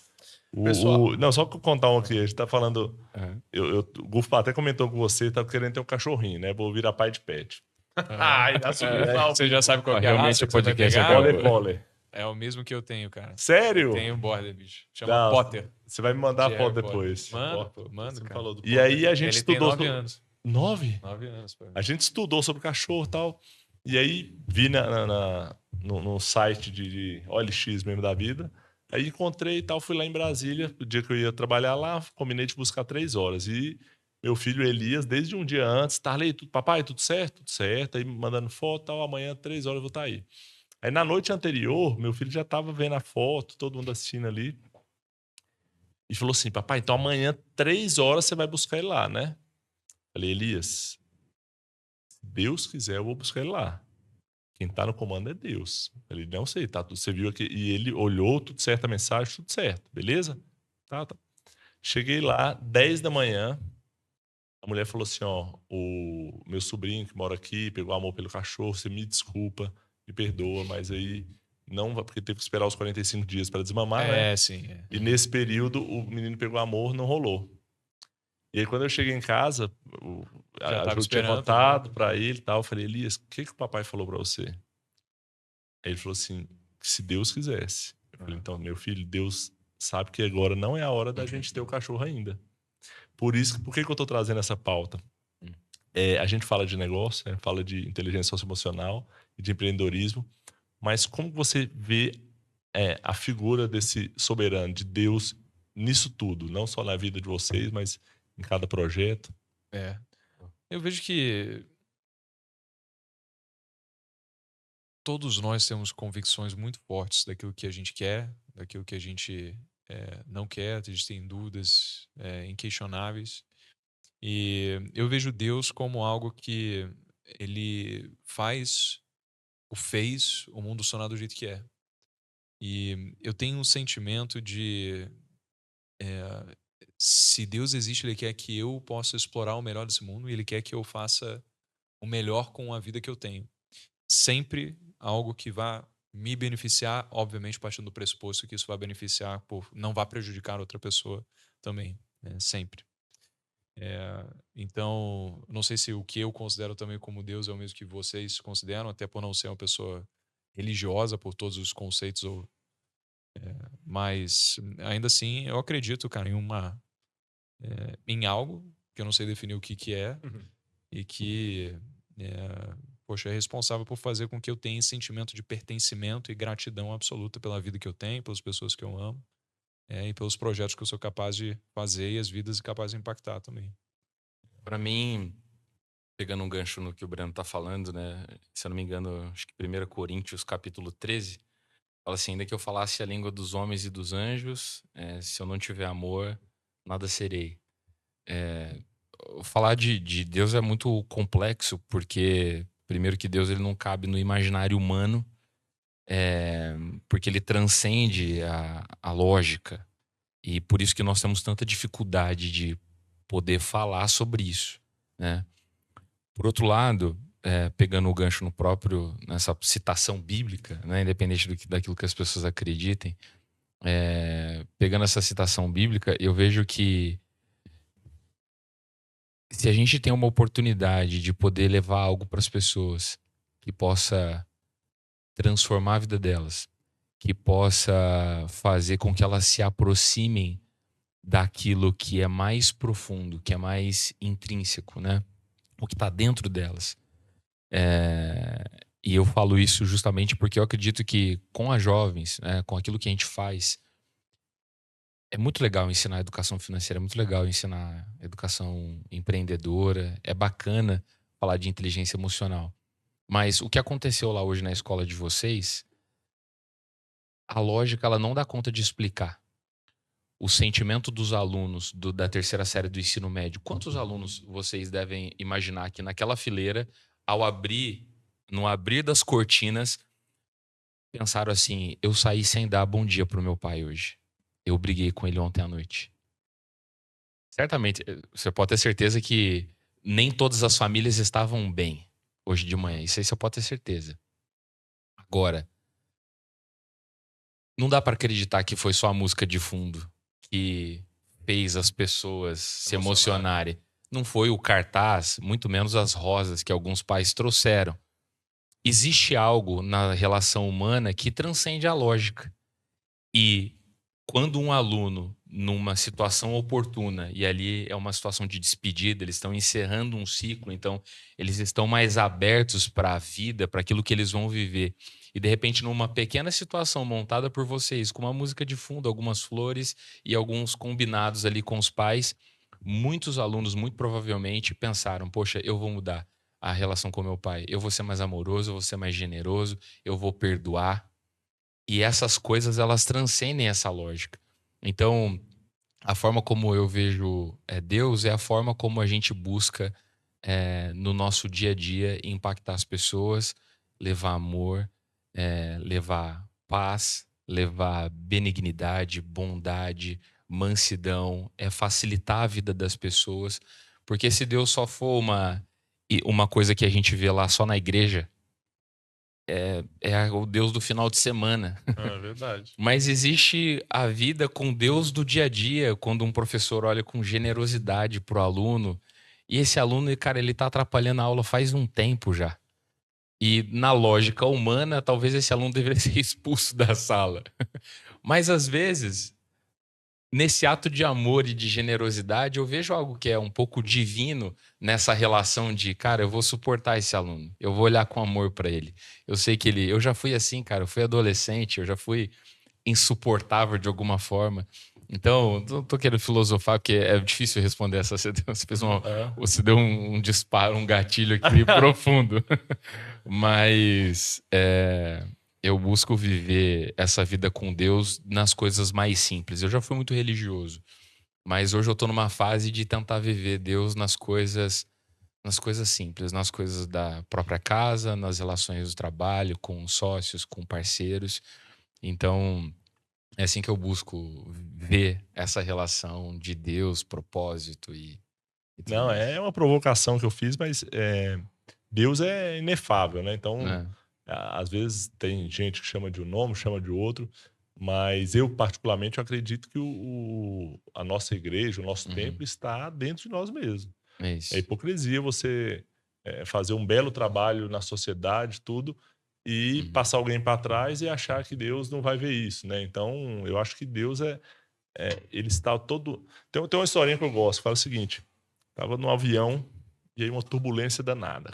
Pessoal. Não, só contar um aqui. A gente tá falando. Uhum. O Gufo até comentou com você, tá querendo ter um cachorrinho, né? Vou virar pai de pet. Ai, dá Você já sabe qual que é a Realmente raça o que você vai podcast é pegar? bom. Poller. É o mesmo que eu tenho, cara. Sério? Tenho um border, bicho. Chama Não, Potter. Você vai me mandar a De foto Harry Potter. depois. Manda, pô, manda, Você cara. falou do E aí a gente Ele estudou. tem 9 anos. 9? 9 anos, pô. A gente estudou sobre cachorro e tal. E aí vi no site de OLX mesmo da vida. Aí encontrei e tal, fui lá em Brasília, o dia que eu ia trabalhar lá, combinei de buscar 3 horas. E meu filho Elias, desde um dia antes, Tarley, papai, tudo certo? Tudo certo. Aí me mandando foto, tal, amanhã 3 horas eu vou estar aí. Aí na noite anterior, meu filho já estava vendo a foto, todo mundo assistindo ali. E falou assim, papai, então amanhã 3 horas você vai buscar ele lá, né? Falei, Elias, se Deus quiser eu vou buscar ele lá. Quem tá no comando é Deus. Ele não sei, tá? Você viu aqui. E ele olhou, tudo certo, a mensagem, tudo certo. Beleza? Tá. Cheguei lá, 10 da manhã. A mulher falou assim, ó, o meu sobrinho que mora aqui pegou amor pelo cachorro, você me desculpa, me perdoa, mas aí não vai, porque teve que esperar os 45 dias para desmamar, né? É, sim. É. E nesse período o menino pegou amor, não rolou. E aí quando eu cheguei em casa, Já a tava Ju tinha esperando, contado né? pra ele e tal. Eu falei, Elias, o que o papai falou pra você? Aí ele falou assim, que se Deus quisesse. Eu falei, então, meu filho, Deus sabe que agora não é a hora da gente ter o cachorro ainda. Por isso, por que eu tô trazendo essa pauta? A gente fala de negócio, né? Fala de inteligência socioemocional e de empreendedorismo, mas como você vê a figura desse soberano, de Deus, nisso tudo? Não só na vida de vocês, mas em cada projeto. É. Eu vejo que todos nós temos convicções muito fortes daquilo que a gente quer, daquilo que a gente não quer, a gente tem dúvidas inquestionáveis. E eu vejo Deus como algo que ele fez o mundo sonar do jeito que é. E eu tenho um sentimento de se Deus existe, ele quer que eu possa explorar o melhor desse mundo e ele quer que eu faça o melhor com a vida que eu tenho. Sempre algo que vá me beneficiar, obviamente partindo do pressuposto que isso vai beneficiar, não vai prejudicar outra pessoa também, né? Sempre. Então, não sei se o que eu considero também como Deus é o mesmo que vocês consideram, até por não ser uma pessoa religiosa por todos os conceitos, mas ainda assim eu acredito, cara, em algo que eu não sei definir o que é e que poxa, é responsável por fazer com que eu tenha esse sentimento de pertencimento e gratidão absoluta pela vida que eu tenho, pelas pessoas que eu amo, e pelos projetos que eu sou capaz de fazer e as vidas capaz de impactar também. Para mim, pegando um gancho no que o Breno tá falando, né? Se eu não me engano, acho que 1 Coríntios capítulo 13, fala assim, ainda que eu falasse a língua dos homens e dos anjos, se eu não tiver amor, nada serei. Falar de Deus é muito complexo, porque primeiro que Deus ele não cabe no imaginário humano, porque ele transcende a lógica. E por isso que nós temos tanta dificuldade de poder falar sobre isso, né? Por outro lado, pegando o gancho nessa citação bíblica, né, independente daquilo que as pessoas acreditem, pegando essa citação bíblica, eu vejo que se a gente tem uma oportunidade de poder levar algo para as pessoas que possa transformar a vida delas, que possa fazer com que elas se aproximem daquilo que é mais profundo, que é mais intrínseco, né? O que está dentro delas. E eu falo isso justamente porque eu acredito que com as jovens, com aquilo que a gente faz, é muito legal ensinar educação financeira, é muito legal ensinar educação empreendedora, é bacana falar de inteligência emocional. Mas o que aconteceu lá hoje na escola de vocês a lógica ela não dá conta de explicar o sentimento dos alunos da terceira série do ensino médio. Quantos alunos vocês devem imaginar que naquela fileira, no abrir das cortinas, pensaram assim: eu saí sem dar bom dia pro meu pai hoje. Eu briguei com ele ontem à noite. Certamente, você pode ter certeza que nem todas as famílias estavam bem hoje de manhã. Isso aí você pode ter certeza. Agora, não dá para acreditar que foi só a música de fundo que fez as pessoas se emocionarem. Não foi o cartaz, muito menos as rosas que alguns pais trouxeram. Existe algo na relação humana que transcende a lógica. E quando um aluno, numa situação oportuna, e ali é uma situação de despedida, eles estão encerrando um ciclo, então eles estão mais abertos para a vida, para aquilo que eles vão viver. E de repente, numa pequena situação montada por vocês, com uma música de fundo, algumas flores e alguns combinados ali com os pais, muitos alunos, muito provavelmente, pensaram: poxa, eu vou mudar a relação com meu pai, eu vou ser mais amoroso, eu vou ser mais generoso, eu vou perdoar. E essas coisas, elas transcendem essa lógica. Então, a forma como eu vejo Deus é a forma como a gente busca no nosso dia a dia impactar as pessoas, levar amor, levar paz, levar benignidade, bondade, mansidão, facilitar a vida das pessoas. Porque se Deus só for uma coisa que a gente vê lá só na igreja, é o Deus do final de semana. É verdade. Mas existe a vida com Deus do dia a dia, quando um professor olha com generosidade pro aluno, e esse aluno, cara, ele tá atrapalhando a aula faz um tempo já. E na lógica humana, talvez esse aluno deveria ser expulso da sala. Mas às vezes, nesse ato de amor e de generosidade, eu vejo algo que é um pouco divino nessa relação de, cara, eu vou suportar esse aluno, eu vou olhar com amor para ele. Eu sei que eu já fui assim, cara, eu fui adolescente, eu já fui insuportável de alguma forma. Então, não tô querendo filosofar, porque é difícil responder essa. Você deu um disparo, um gatilho aqui profundo. Mas eu busco viver essa vida com Deus nas coisas mais simples. Eu já fui muito religioso, mas hoje eu tô numa fase de tentar viver Deus nas coisas simples, nas coisas da própria casa, nas relações do trabalho, com sócios, com parceiros. Então, é assim que eu busco ver essa relação de Deus, propósito e tudo Não, mais. é uma provocação que eu fiz, mas Deus é inefável, né? Então, às vezes tem gente que chama de um nome, chama de outro, mas eu, particularmente, eu acredito que a nossa igreja, o nosso templo está dentro de nós mesmos. É isso. É hipocrisia você fazer um belo trabalho na sociedade, tudo, e passar alguém para trás e achar que Deus não vai ver isso, né? Então, eu acho que Deus ele está todo... Tem uma historinha que eu gosto, fala o seguinte: tava num avião e aí uma turbulência danada.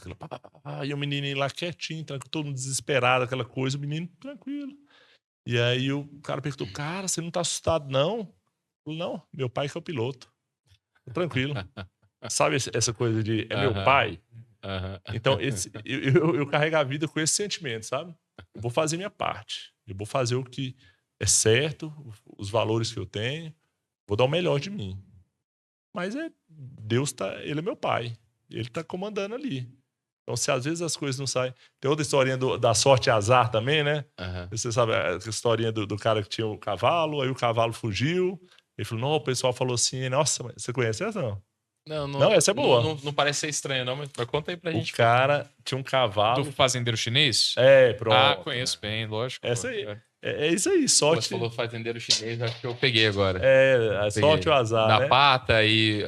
E o menininho lá quietinho, todo mundo desesperado, aquela coisa, o menino tranquilo. E aí o cara perguntou: cara, você não tá assustado, não? Eu falei: não, meu pai que é o piloto. Tô tranquilo. Sabe essa coisa de meu pai? Então, eu carrego a vida com esse sentimento, sabe? Eu vou fazer minha parte. Eu vou fazer o que é certo, os valores que eu tenho. Vou dar o melhor de mim. Mas Deus ele é meu pai. Ele tá comandando ali. Então, se às vezes as coisas não saem... Tem outra historinha da sorte e azar também, né? Você sabe a historinha do cara que tinha o cavalo, aí o cavalo fugiu. Ele falou: não, o pessoal falou assim... Nossa, mas você conhece essa, não? Não, essa é boa. Não parece ser estranho, não, mas conta aí pra gente. O cara tinha um cavalo... Do fazendeiro chinês? Pronto. Ah, conheço bem, lógico. Essa aí. É isso aí, sorte. Você falou fazendeiro chinês, acho que eu peguei agora. A sorte e o azar, da né? pata e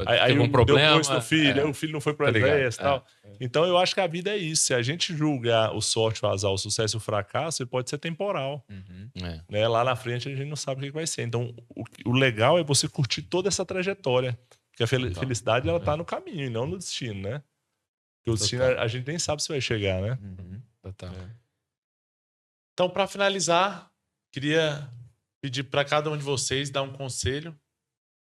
Aí teve um problema. Deu coice no filho, aí o filho não foi pro exército e tal. É. Então eu acho que a vida é isso. Se a gente julgar o sorte, o azar, o sucesso e o fracasso, ele pode ser temporal. Né? Lá na frente a gente não sabe o que vai ser. Então o legal é você curtir toda essa trajetória. Porque a felicidade ela tá no caminho e não no destino, né? Porque o destino a gente nem sabe se vai chegar, né? Total. Então, para finalizar, queria pedir para cada um de vocês dar um conselho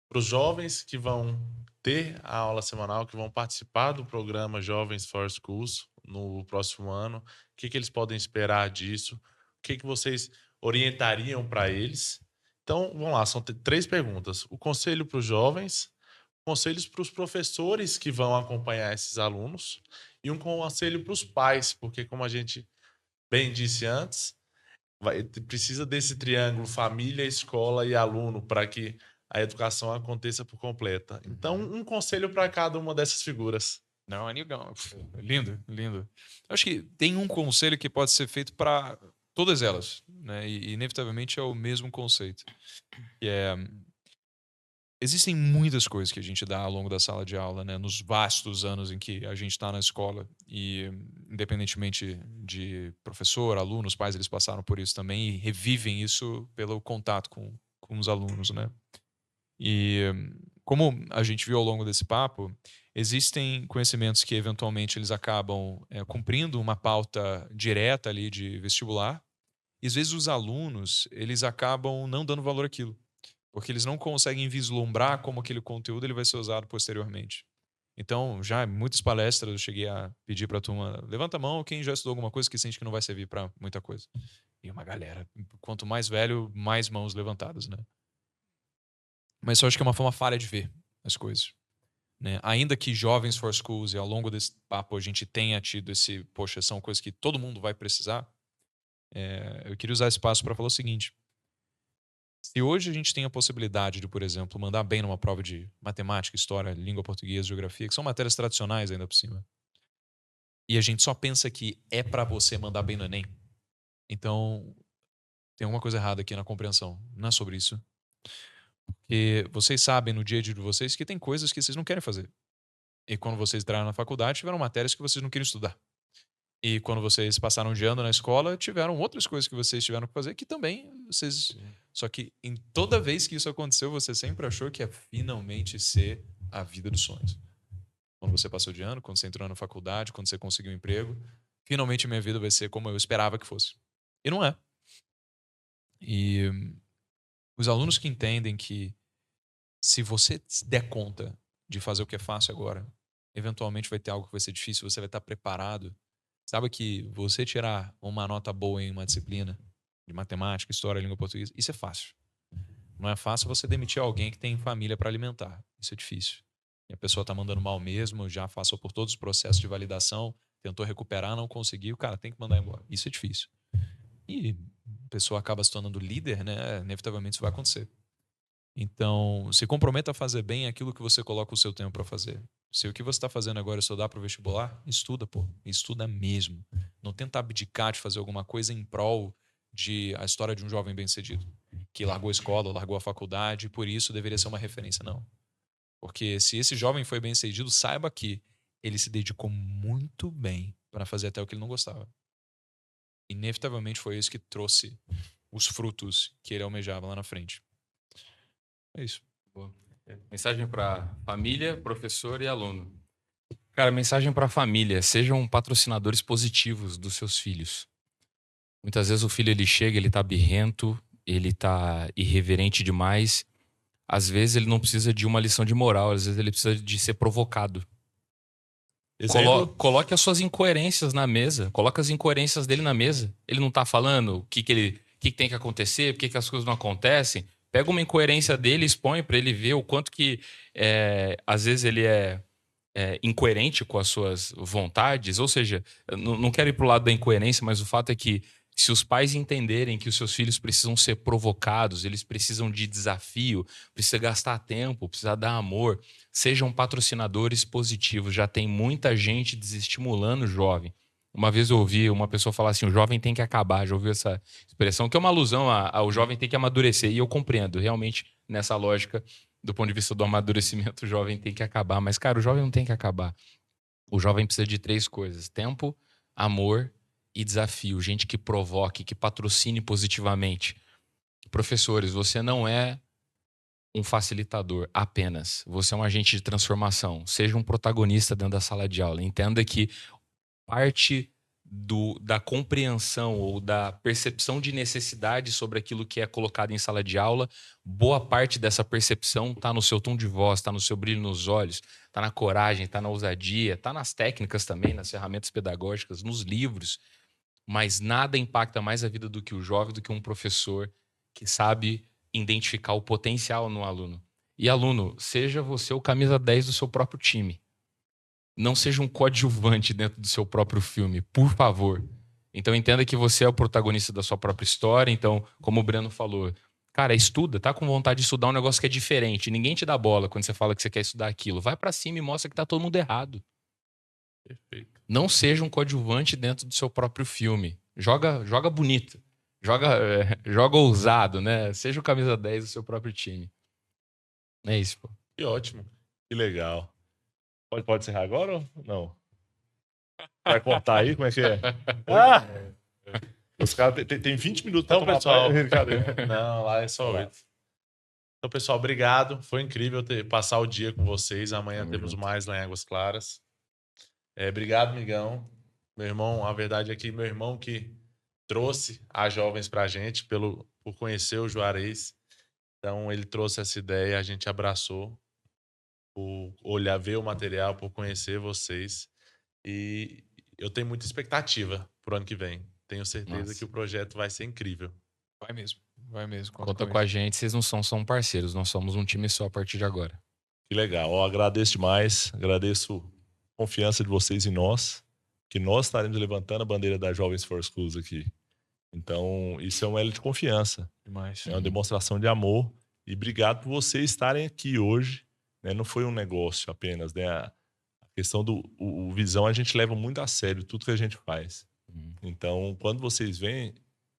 para os jovens que vão ter a aula semanal, que vão participar do programa Jovens for Schools no próximo ano. O que eles podem esperar disso? O que vocês orientariam para eles? Então, vamos lá, são 3 perguntas. O conselho para os jovens, conselhos para os professores que vão acompanhar esses alunos e um conselho para os pais, porque como a gente bem disse antes, precisa desse triângulo família, escola e aluno para que a educação aconteça por completa. Então, um conselho para cada uma dessas figuras. Não, lindo, lindo. Eu acho que tem um conselho que pode ser feito para todas elas, né? E inevitavelmente é o mesmo conceito. Que é, existem muitas coisas que a gente dá ao longo da sala de aula, né? Nos vastos anos em que a gente está na escola. E independentemente de professor, alunos, pais, eles passaram por isso também e revivem isso pelo contato com os alunos, né? E como a gente viu ao longo desse papo, existem conhecimentos que eventualmente eles acabam cumprindo uma pauta direta ali de vestibular, e às vezes os alunos eles acabam não dando valor àquilo, porque eles não conseguem vislumbrar como aquele conteúdo ele vai ser usado posteriormente. Então, já em muitas palestras eu cheguei a pedir para a turma, levanta a mão quem já estudou alguma coisa que sente que não vai servir para muita coisa. E uma galera, quanto mais velho, mais mãos levantadas, né? Mas eu acho que é uma forma falha de ver as coisas, né? Ainda que Jovens for Schools e ao longo desse papo a gente tenha tido esse, poxa, são coisas que todo mundo vai precisar, eu queria usar esse espaço para falar o seguinte: se hoje a gente tem a possibilidade de, por exemplo, mandar bem numa prova de matemática, história, língua portuguesa, geografia, que são matérias tradicionais ainda por cima, e a gente só pensa que é para você mandar bem no Enem, então tem alguma coisa errada aqui na compreensão. Não é sobre isso. Porque vocês sabem no dia a dia de vocês que tem coisas que vocês não querem fazer. E quando vocês entraram na faculdade, tiveram matérias que vocês não queriam estudar. E quando vocês passaram de ano na escola, tiveram outras coisas que vocês tiveram que fazer que também vocês... Só que em toda vez que isso aconteceu, você sempre achou que ia finalmente ser a vida dos sonhos. Quando você passou de ano, quando você entrou na faculdade, quando você conseguiu um emprego, finalmente minha vida vai ser como eu esperava que fosse. E não é. E os alunos que entendem que se você der conta de fazer o que é fácil agora, eventualmente vai ter algo que vai ser difícil, você vai estar preparado. Sabe que você tirar uma nota boa em uma disciplina de matemática, história, língua portuguesa, isso é fácil. Não é fácil você demitir alguém que tem família para alimentar. Isso é difícil. E a pessoa está mandando mal mesmo, já passou por todos os processos de validação, tentou recuperar, não conseguiu, cara, tem que mandar embora. Isso é difícil. E a pessoa acaba se tornando líder, né? Inevitavelmente isso vai acontecer. Então, se comprometa a fazer bem aquilo que você coloca o seu tempo para fazer. Se o que você está fazendo agora é estudar para o vestibular, estuda, pô. Estuda mesmo. Não tenta abdicar de fazer alguma coisa em prol de a história de um jovem bem-sucedido, que largou a escola, largou a faculdade, e por isso deveria ser uma referência, não. Porque se esse jovem foi bem-sucedido, saiba que ele se dedicou muito bem para fazer até o que ele não gostava. Inevitavelmente foi isso que trouxe os frutos que ele almejava lá na frente. É isso. Boa. Mensagem para família, professor e aluno. Cara, mensagem para família: sejam patrocinadores positivos dos seus filhos. Muitas vezes o filho ele chega, ele tá birrento, ele tá irreverente demais. Às vezes ele não precisa de uma lição de moral, às vezes ele precisa de ser provocado. Coloque as suas incoerências na mesa. Coloque as incoerências dele na mesa. Ele não tá falando o que tem que acontecer, por que as coisas não acontecem. Pega uma incoerência dele e expõe para ele ver o quanto que às vezes ele é incoerente com as suas vontades. Ou seja, eu não quero ir pro lado da incoerência, mas o fato é que se os pais entenderem que os seus filhos precisam ser provocados, eles precisam de desafio, precisa gastar tempo, precisa dar amor, sejam patrocinadores positivos. Já tem muita gente desestimulando o jovem. Uma vez eu ouvi uma pessoa falar assim: o jovem tem que acabar. Já ouviu essa expressão? Que é uma alusão ao jovem tem que amadurecer. E eu compreendo, realmente, nessa lógica, do ponto de vista do amadurecimento, o jovem tem que acabar. Mas, cara, o jovem não tem que acabar. O jovem precisa de 3 coisas: tempo, amor e desafio. Gente que provoque, que patrocine positivamente. Professores, você não é um facilitador apenas. Você é um agente de transformação. Seja um protagonista dentro da sala de aula. Entenda que parte da compreensão ou da percepção de necessidade sobre aquilo que é colocado em sala de aula, boa parte dessa percepção está no seu tom de voz, está no seu brilho nos olhos, está na coragem, está na ousadia, está nas técnicas também, nas ferramentas pedagógicas, nos livros. mas nada impacta mais a vida do que o jovem, do que um professor que sabe identificar o potencial no aluno. E aluno, seja você o camisa 10 do seu próprio time. Não seja um coadjuvante dentro do seu próprio filme, por favor. Então entenda que você é o protagonista da sua própria história. Então, como o Breno falou, cara, estuda, tá com vontade de estudar um negócio que é diferente. Ninguém te dá bola quando você fala que você quer estudar aquilo. Vai pra cima e mostra que tá todo mundo errado. Perfeito. Não seja um coadjuvante dentro do seu próprio filme. Joga bonito. Joga ousado, né? Seja o camisa 10 do seu próprio time. É isso, pô. Que ótimo. Que legal. Pode encerrar agora ou não? Vai cortar aí? Como é que é? Ah! Os caras tem 20 minutos pra Então, tomar pessoal. banho. Cadê? Não, lá é só Vai lá. 8. Então, pessoal, obrigado. Foi incrível passar o dia com vocês. Amanhã Tamo temos junto. mais lá em Águas Claras. Obrigado, Migão. Meu irmão, a verdade é que meu irmão que trouxe as jovens pra gente por conhecer o Juarez. Então, ele trouxe essa ideia, a gente abraçou por olhar, ver o material, por conhecer vocês. E eu tenho muita expectativa pro ano que vem. Tenho certeza Nossa. que o projeto vai ser incrível. Vai mesmo. Vai mesmo. Conta com a gente, vocês não são parceiros, nós somos um time só a partir de agora. Que legal. Ó, agradeço demais. Agradeço a confiança de vocês em nós. Que nós estaremos levantando a bandeira da Jovens for Schools aqui. Então, isso é um elo de confiança. Demais. É uma demonstração de amor. E obrigado por vocês estarem aqui hoje. Né? Não foi um negócio apenas. Né? A questão o Visão, a gente leva muito a sério tudo que a gente faz. Então, quando vocês vêm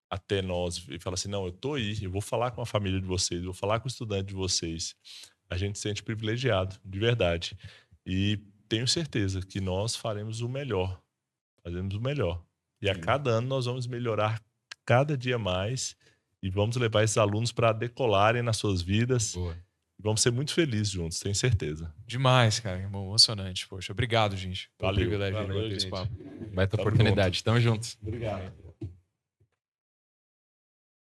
até nós e falam assim, não, eu tô aí, eu vou falar com a família de vocês, eu vou falar com o estudante de vocês, a gente se sente privilegiado, de verdade. E tenho certeza que nós faremos o melhor. Fazemos o melhor. E a cada ano nós vamos melhorar cada dia mais e vamos levar esses alunos para decolarem nas suas vidas. Boa. E vamos ser muito felizes juntos, tenho certeza. Demais, cara. Emocionante. Poxa, obrigado, gente. Pelo Valeu. privilégio de Valeu, bater esse gente. papo. Baita Tamo oportunidade. Tamo junto. Obrigado.